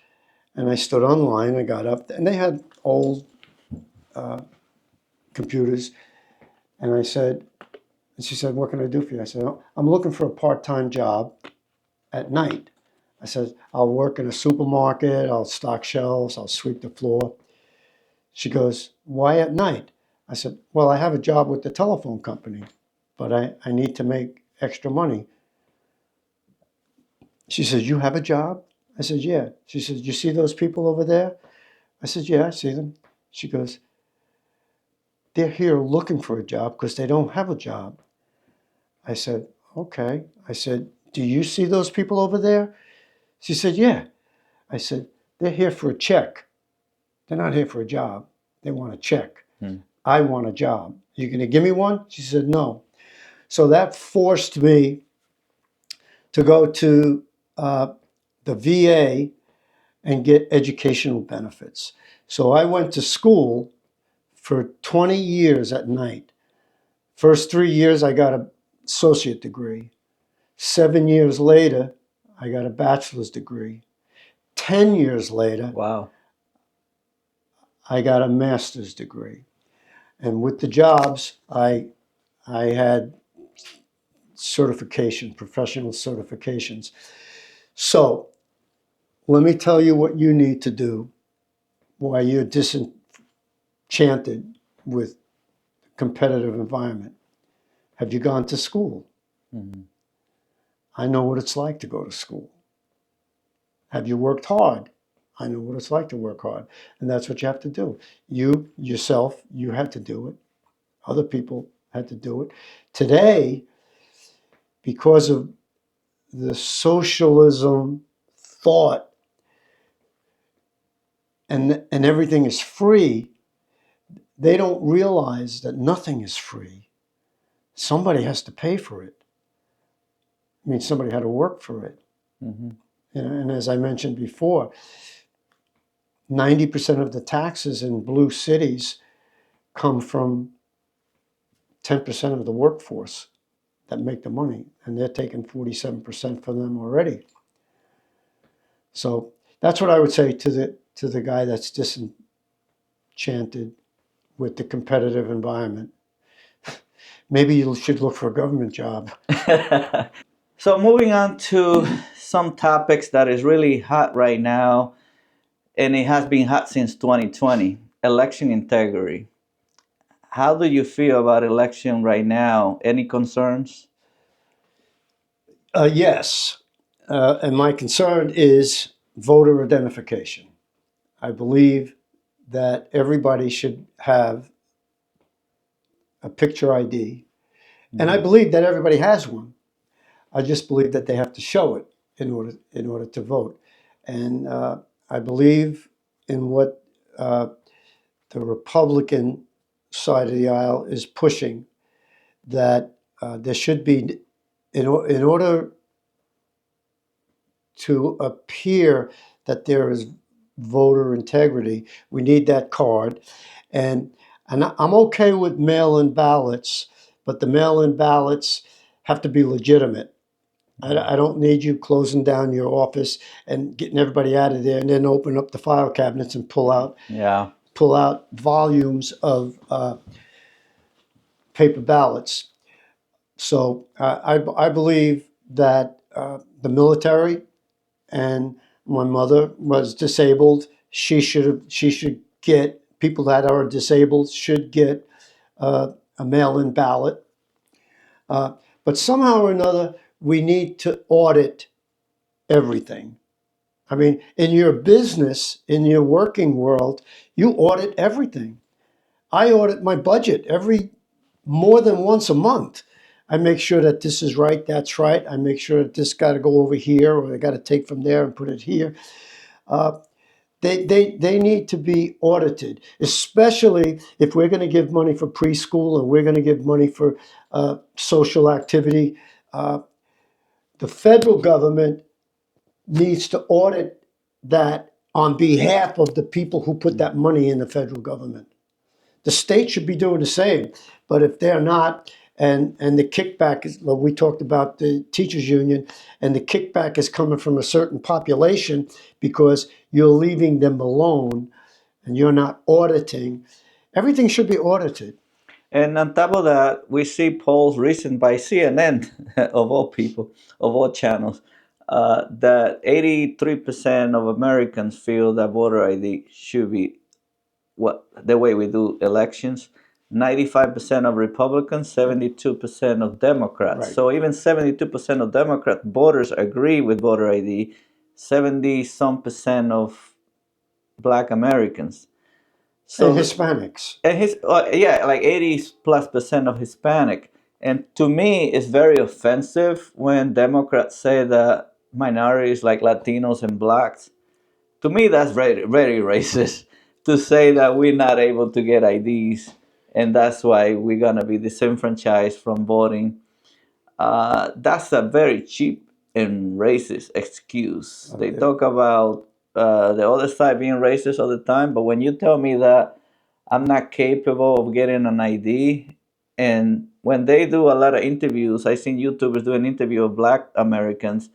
and I stood online. I got up, and they had old computers. And I said, and she said, what can I do for you? I said, oh, I'm looking for a part-time job at night. I said, I'll work in a supermarket, I'll stock shelves, I'll sweep the floor. She goes, why at night? I said, well, I have a job with the telephone company, but I need to make extra money. She says, you have a job? I said, yeah. She says, you see those people over there? I said, yeah, I see them. She goes, they're here looking for a job because they don't have a job. I said, okay. I said, do you see those people over there? She said, yeah. I said, they're here for a check. They're not here for a job. They want a check. I want a job. You going to give me one? She said, no. So that forced me to go to the VA and get educational benefits. So I went to school for 20 years at night. First 3 years, I got an associate degree. 7 years later, I got a bachelor's degree. 10 years later, Wow. I got a master's degree. And with the jobs, I had professional certifications. So let me tell you what you need to do while you're disenchanted with competitive environment. Have you gone to school? Mm-hmm. I know what it's like to go to school. Have you worked hard? I know what it's like to work hard. And that's what you have to do. You, yourself, you had to do it. Other people had to do it. Today, because of the socialism thought and everything is free, they don't realize that nothing is free. Somebody has to pay for it. means somebody had to work for it. Mm-hmm. And as I mentioned before, 90% of the taxes in blue cities come from 10% of the workforce that make the money, and they're taking 47% from them already. So that's what I would say to the guy that's disenchanted with the competitive environment. Maybe you should look for a government job. So moving on to some topics that is really hot right now, and it has been hot since 2020, election integrity. How do you feel about election right now? Any concerns? Yes. And my concern is voter identification. I believe that everybody should have a picture ID. And I believe that everybody has one. I just believe that they have to show it in order to vote. And I believe in what the Republican side of the aisle is pushing, that there should be, in order to appear that there is voter integrity, we need that card. And I'm okay with mail-in ballots, but the mail-in ballots have to be legitimate. I don't need you closing down your office and getting everybody out of there and then open up the file cabinets and pull out volumes of paper ballots. So I believe that the military, and my mother was disabled. She should get, people that are disabled should get a mail-in ballot. But somehow or another, we need to audit everything. I mean, in your business, in your working world, you audit everything. I audit my budget more than once a month. I make sure that this is right, that's right. I make sure that this got to go over here, or I got to take from there and put it here. They need to be audited, especially if we're going to give money for preschool and we're going to give money for social activity. The federal government needs to audit that on behalf of the people who put that money in the federal government. The state should be doing the same, but if they're not, and the kickback is, well, we talked about the teachers union, and the kickback is coming from a certain population because you're leaving them alone and you're not auditing. Everything should be audited. And on top of that, we see polls recent by CNN, of all people, of all channels, that 83% of Americans feel that voter ID should be the way we do elections. 95% of Republicans, 72% of Democrats. Right. So even 72% of Democrat voters agree with voter ID. 70 some percent of Black Americans. So And Hispanics. and like 80+% of Hispanic. And to me, it's very offensive when Democrats say that minorities like Latinos and Blacks. To me, that's very, very racist to say that we're not able to get IDs, and that's why we're gonna be disenfranchised from voting. That's a very cheap and racist excuse. They Yeah. talk about the other side being racist all the time, but when you tell me that I'm not capable of getting an ID, and when they do a lot of interviews, I seen YouTubers do an interview of Black Americans.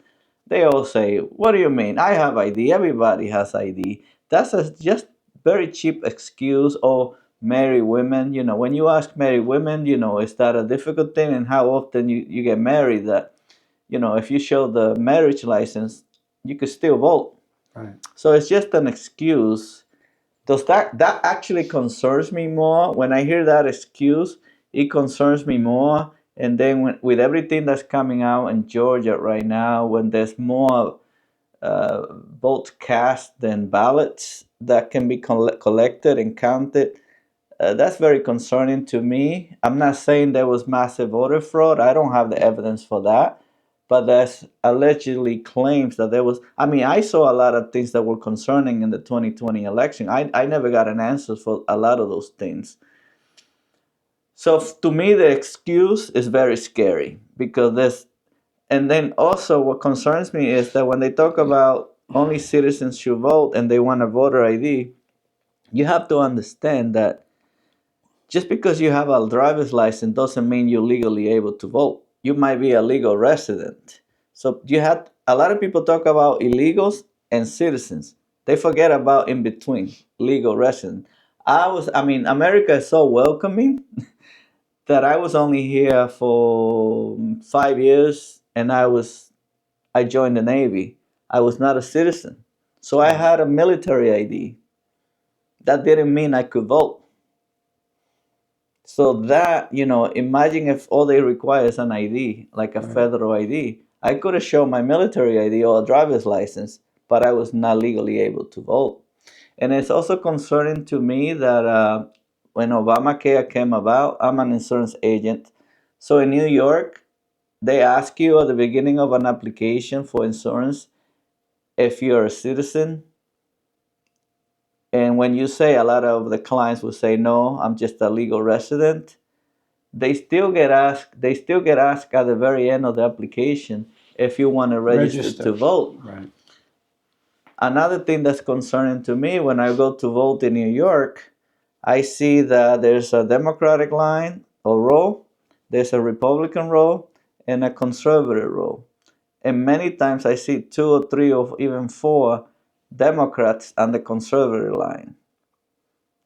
They all say, "What do you mean? I have ID. Everybody has ID." That's a just very cheap excuse. Or marry women. When you ask marry women, is that a difficult thing? And how often you get married? That, if you show the marriage license, you could still vote. Right. So it's just an excuse. Does that actually concerns me more? When I hear that excuse, it concerns me more. And then with everything that's coming out in Georgia right now, when there's more votes cast than ballots that can be collected and counted, that's very concerning to me. I'm not saying there was massive voter fraud. I don't have the evidence for that. But there's allegedly claims that there was. I mean, I saw a lot of things that were concerning in the 2020 election. I never got an answer for a lot of those things. So to me, the excuse is very scary because And then also, what concerns me is that when they talk about only citizens should vote and they want a voter ID, you have to understand that just because you have a driver's license doesn't mean you're legally able to vote. You might be a legal resident. So you have a lot of people talk about illegals and citizens. They forget about in between legal resident. America is so welcoming that I was only here for 5 years, and I joined the Navy. I was not a citizen. So I had a military ID. That didn't mean I could vote. So that, imagine if all they require is an ID, like a federal ID. I could have shown my military ID or a driver's license, but I was not legally able to vote. And it's also concerning to me that when Obamacare came about, I'm an insurance agent. So in New York, they ask you at the beginning of an application for insurance if you're a citizen. And when you say, a lot of the clients will say, no, I'm just a legal resident, they still get asked at the very end of the application if you want to register to vote. Right. Another thing that's concerning to me, when I go to vote in New York, I see that there's a Democratic line or row, there's a Republican row, and a conservative row. And many times I see two or three or even four Democrats on the conservative line.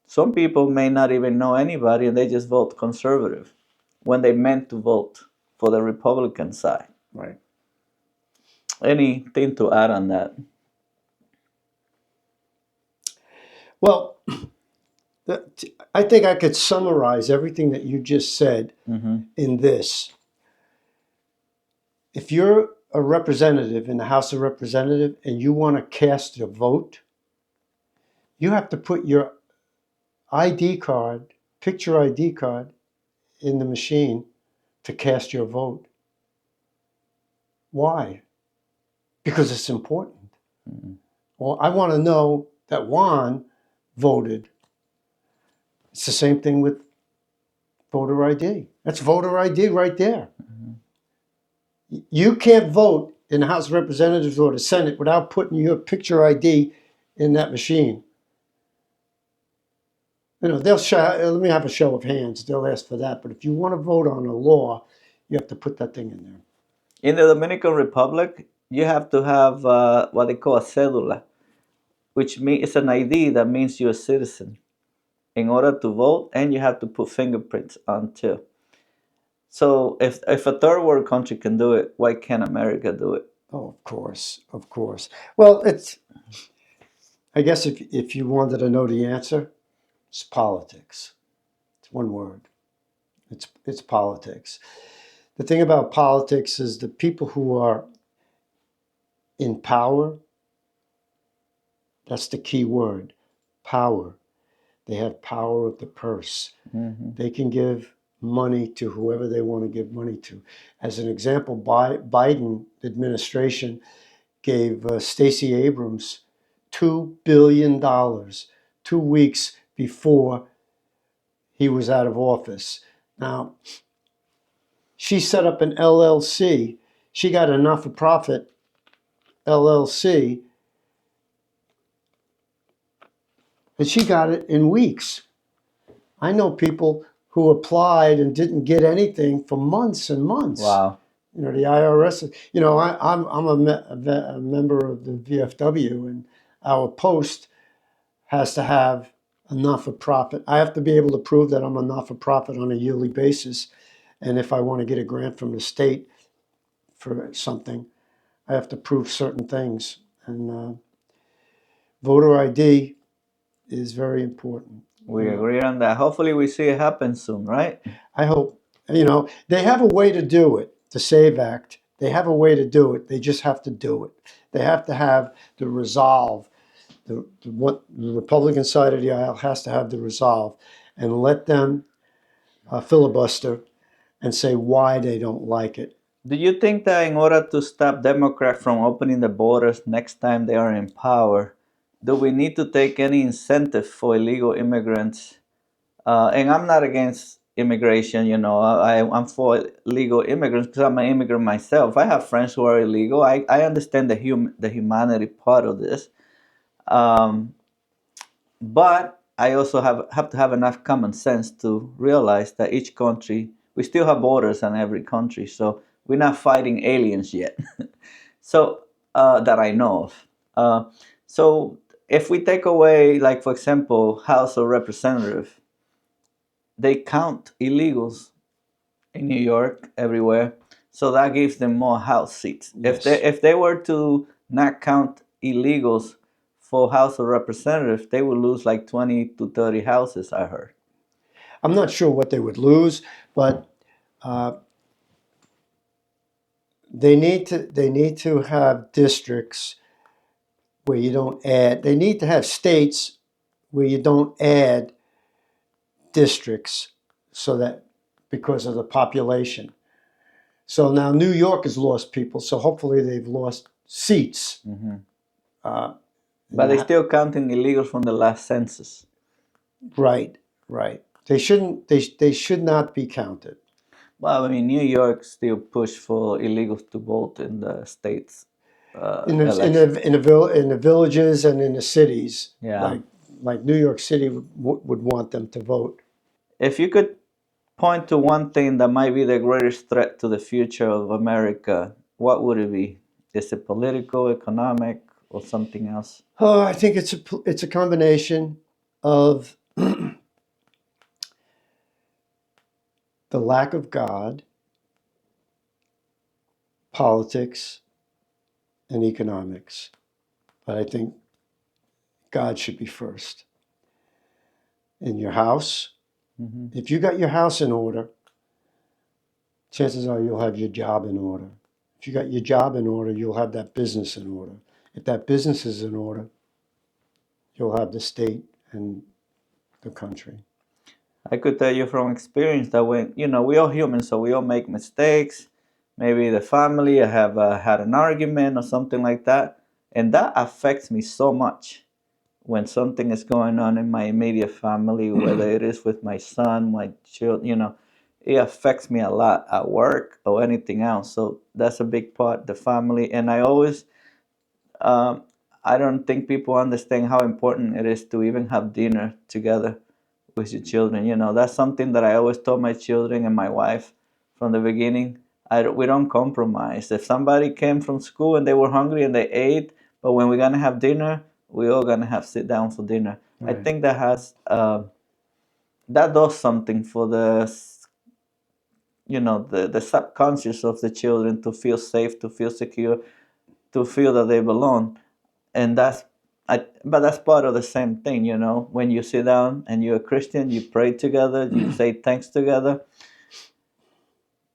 Some people may not even know anybody and they just vote conservative when they meant to vote for the Republican side. Right. Anything to add on that? Well, I think I could summarize everything that you just said in this. If you're a representative in the House of Representatives and you want to cast your vote, you have to put your ID card, picture ID card, in the machine to cast your vote. Why? Because it's important. Well, I want to know that Juan voted. It's the same thing with voter ID. That's voter ID right there. You can't vote in the House of Representatives or the Senate without putting your picture ID in that machine. They'll let me have a show of hands. They'll ask for that. But if you want to vote on a law, you have to put that thing in there. In the Dominican Republic, you have to have what they call a cédula, which means it's an ID that means you're a citizen in order to vote, and you have to put fingerprints on too. So if a third world country can do it, why can't America do it? Oh, of course. Well, I guess if you wanted to know the answer, it's politics. It's one word. It's politics. The thing about politics is the people who are in power, that's the key word, power. They have power of the purse. They can give money to whoever they want to give money to. As an example, Biden administration gave Stacey Abrams $2 billion 2 weeks before he was out of office. Now, she set up an LLC. She got a not-for-profit LLC, and she got it in weeks. I know people who applied and didn't get anything for months and months. Wow. The IRS. I'm a member of the VFW, and our post has to have a not-for-profit. I have to be able to prove that I'm a not-for-profit on a yearly basis, and if I want to get a grant from the state for something, I have to prove certain things. And voter ID is very important. We agree on that. Hopefully we see it happen soon, right? I hope. They have a way to do it, the SAVE Act. They have a way to do it. They just have to do it. They have to have the resolve. The Republican side of the aisle has to have the resolve and let them filibuster and say why they don't like it. Do you think that in order to stop Democrats from opening the borders next time they are in power, do we need to take any incentive for illegal immigrants? And I'm not against immigration. You know, I'm for legal immigrants because I'm an immigrant myself. I have friends who are illegal. I understand the humanity part of this. Um, but I also have to have enough common sense to realize that each country, we still have borders in every country, so we're not fighting aliens yet. So that I know of. So if we take away, like for example, House of Representative, they count illegals in New York everywhere, so that gives them more House seats. Yes. If they were to not count illegals for House of Representatives, they would lose like 20 to 30 houses. I heard. I'm not sure what they would lose, but uh, they need to have districts where you don't add. They need to have states where you don't add districts, so that because of the population. So now New York has lost people, so hopefully they've lost seats. Hmm. Uh, But they're still counting illegals from the last census. right, right. They shouldn't. They should not be counted. Well, I mean, New York still push for illegals to vote in the states election. In the villages and in the cities, Yeah. like New York City would want them to vote. If you could point to one thing that might be the greatest threat to the future of America, what would it be? Is it political, economic, or something else? Oh, I think it's a combination of the lack of God, politics, and economics. But I think God should be first. In your house, Hmm. if you got your house in order, chances are you'll have your job in order. If you got your job in order, you'll have that business in order. If that business is in order, you'll have the state and the country. I could tell you from experience that when, we all humans, so we all make mistakes. Maybe the family have had an argument or something like that. And that affects me so much when something is going on in my immediate family, whether it is with my son, my children, it affects me a lot at work or anything else. So that's a big part, the family. And um, I don't think people understand how important it is to even have dinner together with your children. That's something that I always told my children and my wife from the beginning. We don't compromise. If somebody came from school and they were hungry and they ate, but when we're gonna have dinner, we all gonna have sit down for dinner. I Right. think that does something for the subconscious of the children to feel safe, to feel secure, to feel that they belong. And but that's part of the same thing. When you sit down and you're a Christian, you pray together, you say thanks together,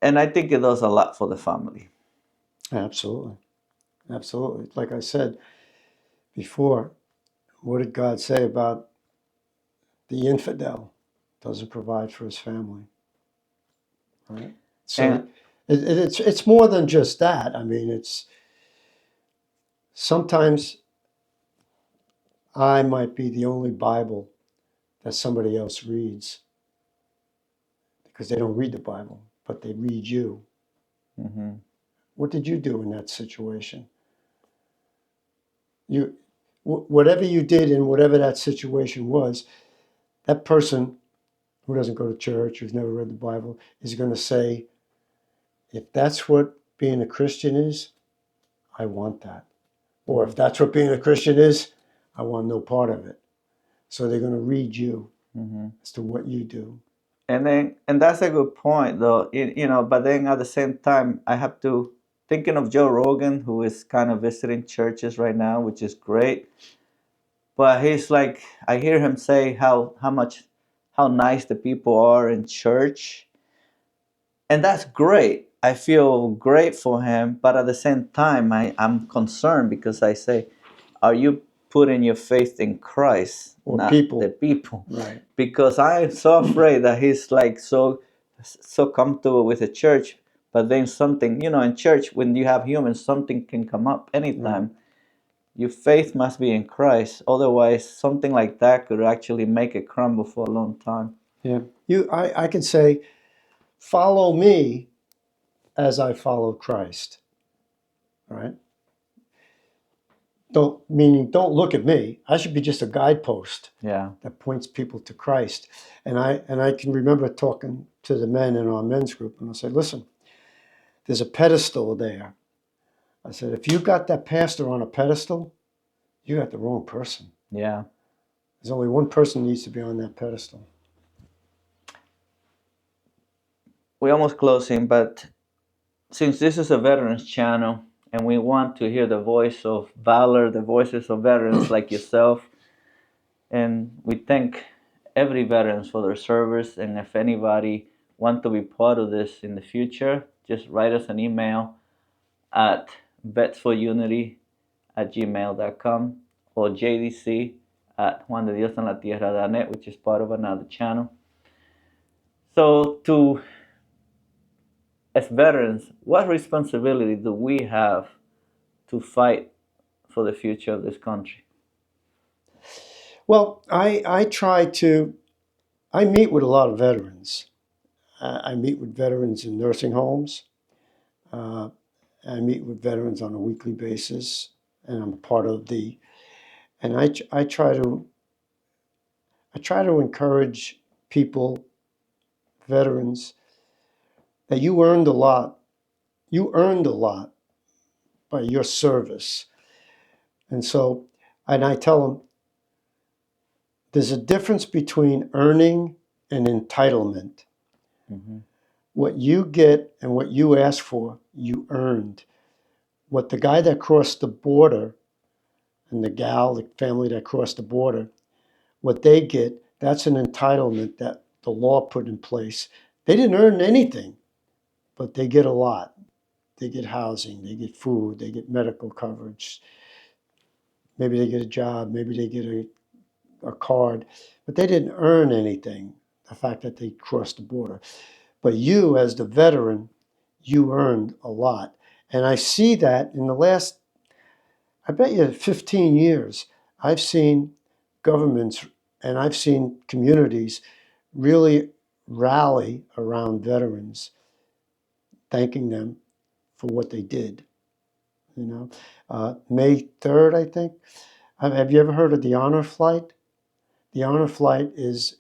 and I think it does a lot for the family. Absolutely. Absolutely. Like I said before, what did God say about the infidel? Doesn't provide for his family. Right. So And it's more than just that. I mean, it's sometimes I might be the only Bible that somebody else reads because they don't read the Bible, but they read you. mhm, What did you do in that situation? You, whatever you did in whatever that situation was, that person who doesn't go to church, who's never read the Bible, is going to say, if that's what being a Christian is, I want that. Or if that's what being a Christian is, I want no part of it. So they're going to read you mhm. as to what you do. And that's a good point, though. But then at the same time, I have to thinking of Joe Rogan, who is kind of visiting churches right now, which is great. But he's like, I hear him say how nice the people are in church, and that's great. I feel great for him, but at the same time, I'm concerned because I say, are you putting your faith in Christ, Or not the people. people? Right. Because I'm so afraid that he's like so comfortable with the church, but then something, in church when you have humans, something can come up Right. anytime. Your faith must be in Christ, otherwise something like that could actually make it crumble for a long time. Yeah. I can say, follow me as I follow Christ. All right. Don't look at me. I should be just a guidepost Yeah. that points people to Christ. And I can remember talking to the men in our men's group, and I said, listen, there's a pedestal there. I said, if you got that pastor on a pedestal, you got the wrong person. Yeah. There's only one person needs to be on that pedestal. We're almost closing, but since this is a veterans channel and we want to hear the voice of valor, the voices of veterans like yourself, and we thank every veterans for their service. And if anybody want to be part of this in the future, just write us an email at vetsforunity@gmail.com or jdc@juandeDiosenlatierra.net, which is part of another channel. So as veterans, what responsibility do we have to fight for the future of this country? Well, I meet with a lot of veterans. I meet with veterans in nursing homes. I meet with veterans on a weekly basis, and I'm part of and I try to encourage people, veterans, that you earned a lot. You earned a lot by your service. And I tell them, there's a difference between earning and entitlement. Mm-hmm. What you get and what you ask for, you earned. What the guy that crossed the border and the family that crossed the border, what they get, that's an entitlement that the law put in place. They didn't earn anything, but they get a lot. They get housing, they get food, they get medical coverage. Maybe they get a job, maybe they get a card, but they didn't earn anything, the fact that they crossed the border. But you, as the veteran, you earned a lot. And I see that in the last, I bet you 15 years, I've seen governments and I've seen communities really rally around veterans, thanking them for what they did. May 3rd, I think. Have you ever heard of the Honor Flight? The Honor Flight is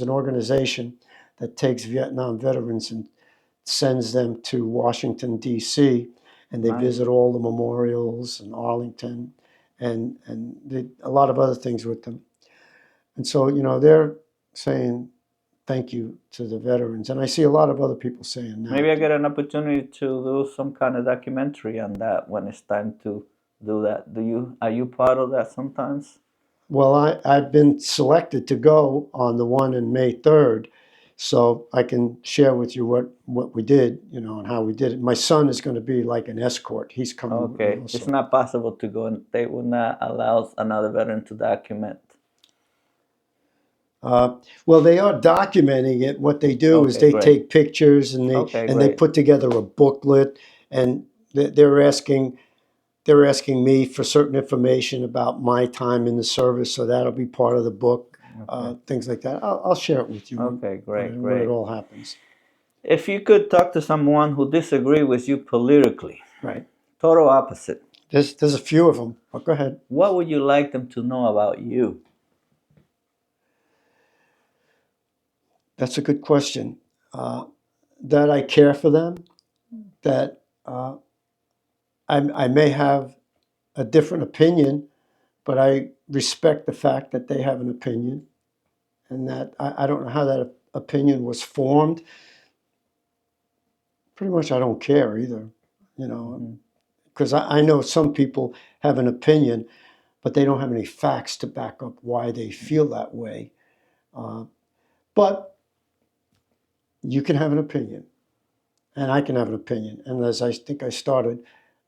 an organization that takes Vietnam veterans and sends them to Washington, D.C., and they Nice. visit all the memorials in Arlington and a lot of other things with them. And so, they're saying thank you to the veterans. And I see a lot of other people saying that. Maybe I get an opportunity to do some kind of documentary on that when it's time to do that. Are you part of that sometimes? Well, I've been selected to go on the one in May 3rd, so I can share with you what we did, and how we did it. My son is going to be like an escort. He's coming with me Okay, also. it's not possible to go, and they will not allow another veteran to document. Well, they are documenting it. What they do is Okay, they great. take pictures and Okay, they great. put together a booklet, and they're asking me for certain information about my time in the service, so that'll be part of the book. Okay. Things like that. I'll share it with you. Okay, great, when great. it all happens. If you could talk to someone who disagrees with you politically, Right. total opposite, There's a few of them, but go ahead. what would you like them to know about you? That's a good question. That I care for them, that I may have a different opinion, but I respect the fact that they have an opinion, and that I don't know how that opinion was formed. Pretty much I don't care either, because I know some people have an opinion, but they don't have any facts to back up why they feel that way. But you can have an opinion, and I can have an opinion. And as I think I started,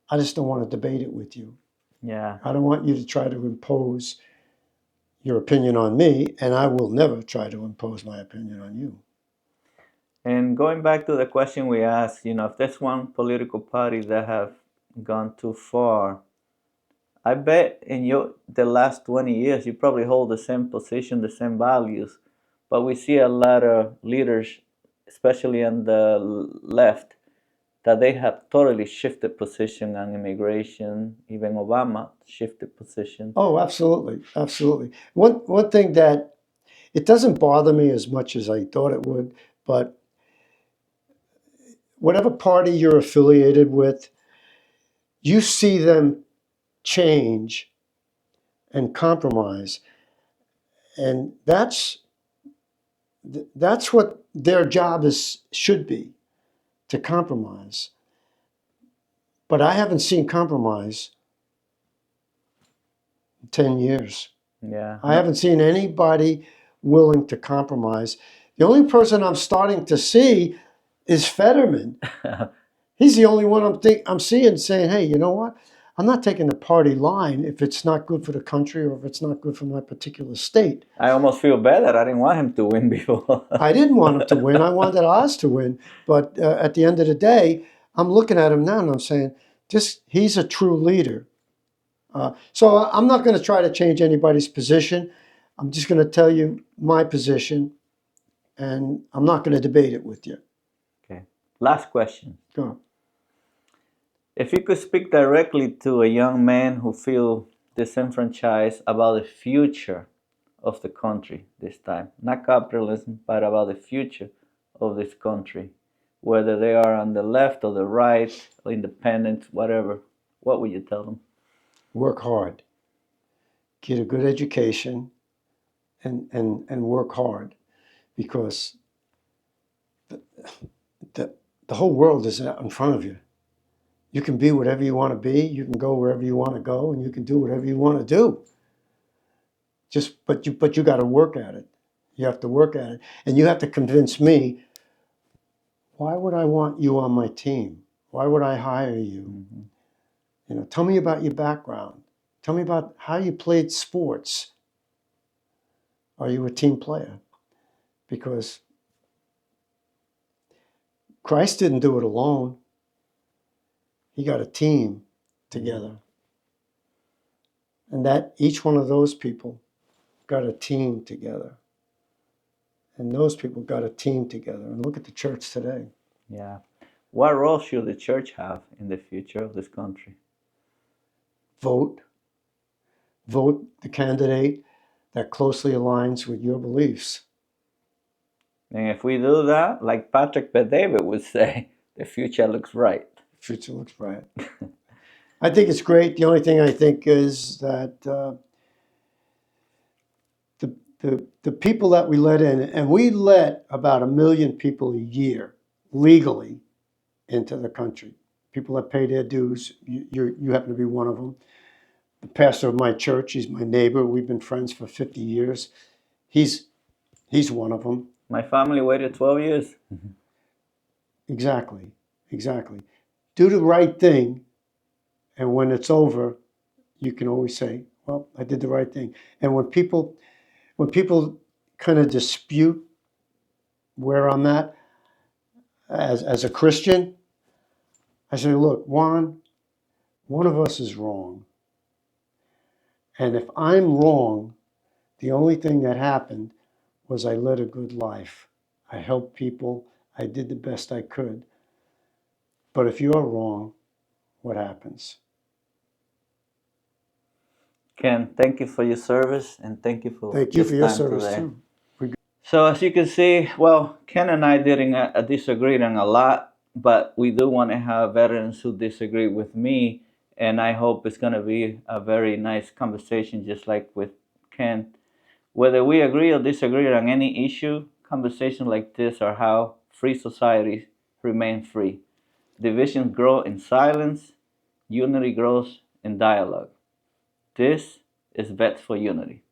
I just don't want to debate it with you. Yeah. I don't want you to try to impose your opinion on me, and I will never try to impose my opinion on you. And going back to the question we asked, if there's one political party that have gone too far, I bet in the last 20 years you probably hold the same position, the same values, but we see a lot of leaders, especially on the left, that they have totally shifted position on immigration. Even Obama shifted position. Oh, absolutely, absolutely. One thing that it doesn't bother me as much as I thought it would, but whatever party you're affiliated with, you see them change and compromise, and that's what their job should be, to compromise. But I haven't seen compromise in 10 years. Yeah. I haven't seen anybody willing to compromise. The only person I'm starting to see is Fetterman. He's the only one I'm seeing saying, hey, you know what? I'm not taking the party line if it's not good for the country or if it's not good for my particular state. I almost feel bad that I didn't want him to win before. I didn't want him to win. I wanted Oz to win. But at the end of the day, I'm looking at him now and I'm saying, he's a true leader. So I'm not going to try to change anybody's position. I'm just going to tell you my position, and I'm not going to debate it with you. Okay. Last question. Go. If you could speak directly to a young man who feels disenfranchised about the future of the country this time, not capitalism, but about the future of this country, whether they are on the left or the right, or independent, whatever, what would you tell them? Work hard. Get a good education and work hard, because the whole world is out in front of you. You can be whatever you want to be. You can go wherever you want to go, and you can do whatever you want to do. But you got to work at it. You have to work at it, and you have to convince me. Why would I want you on my team? Why would I hire you? Mm-hmm. You know, tell me about your background. Tell me about how you played sports. Are you a team player? Because Christ didn't do it alone. He got a team together. And that each one of those people got a team together. And those people got a team together. And look at the church today. Yeah. What role should the church have in the future of this country? Vote. Vote the candidate that closely aligns with your beliefs. And if we do that, like Patrick Bet-David would say, the future looks bright. The future looks bright. I think it's great. The only thing I think is that the people that we let in, and we let about 1 million people a year legally into the country. People that pay their dues. You happen to be one of them. The pastor of my church, he's my neighbor. We've been friends for 50 years. He's one of them. My family waited 12 years. Exactly. Do the right thing, and when it's over, you can always say, well, I did the right thing. And when people kind of dispute where I'm at as a Christian, I say, look, one of us is wrong. And if I'm wrong, the only thing that happened was I led a good life. I helped people. I did the best I could. But if you're wrong, what happens? Ken, thank you for your service, and thank you for your time service today. too. So as you can see, well, Ken and I didn't disagree on a lot, but we do want to have veterans who disagree with me, and I hope it's going to be a very nice conversation, just like with Ken. Whether we agree or disagree on any issue, conversations like this are how free societies remain free. Divisions grow in silence, unity grows in dialogue. This is Vets for Unity.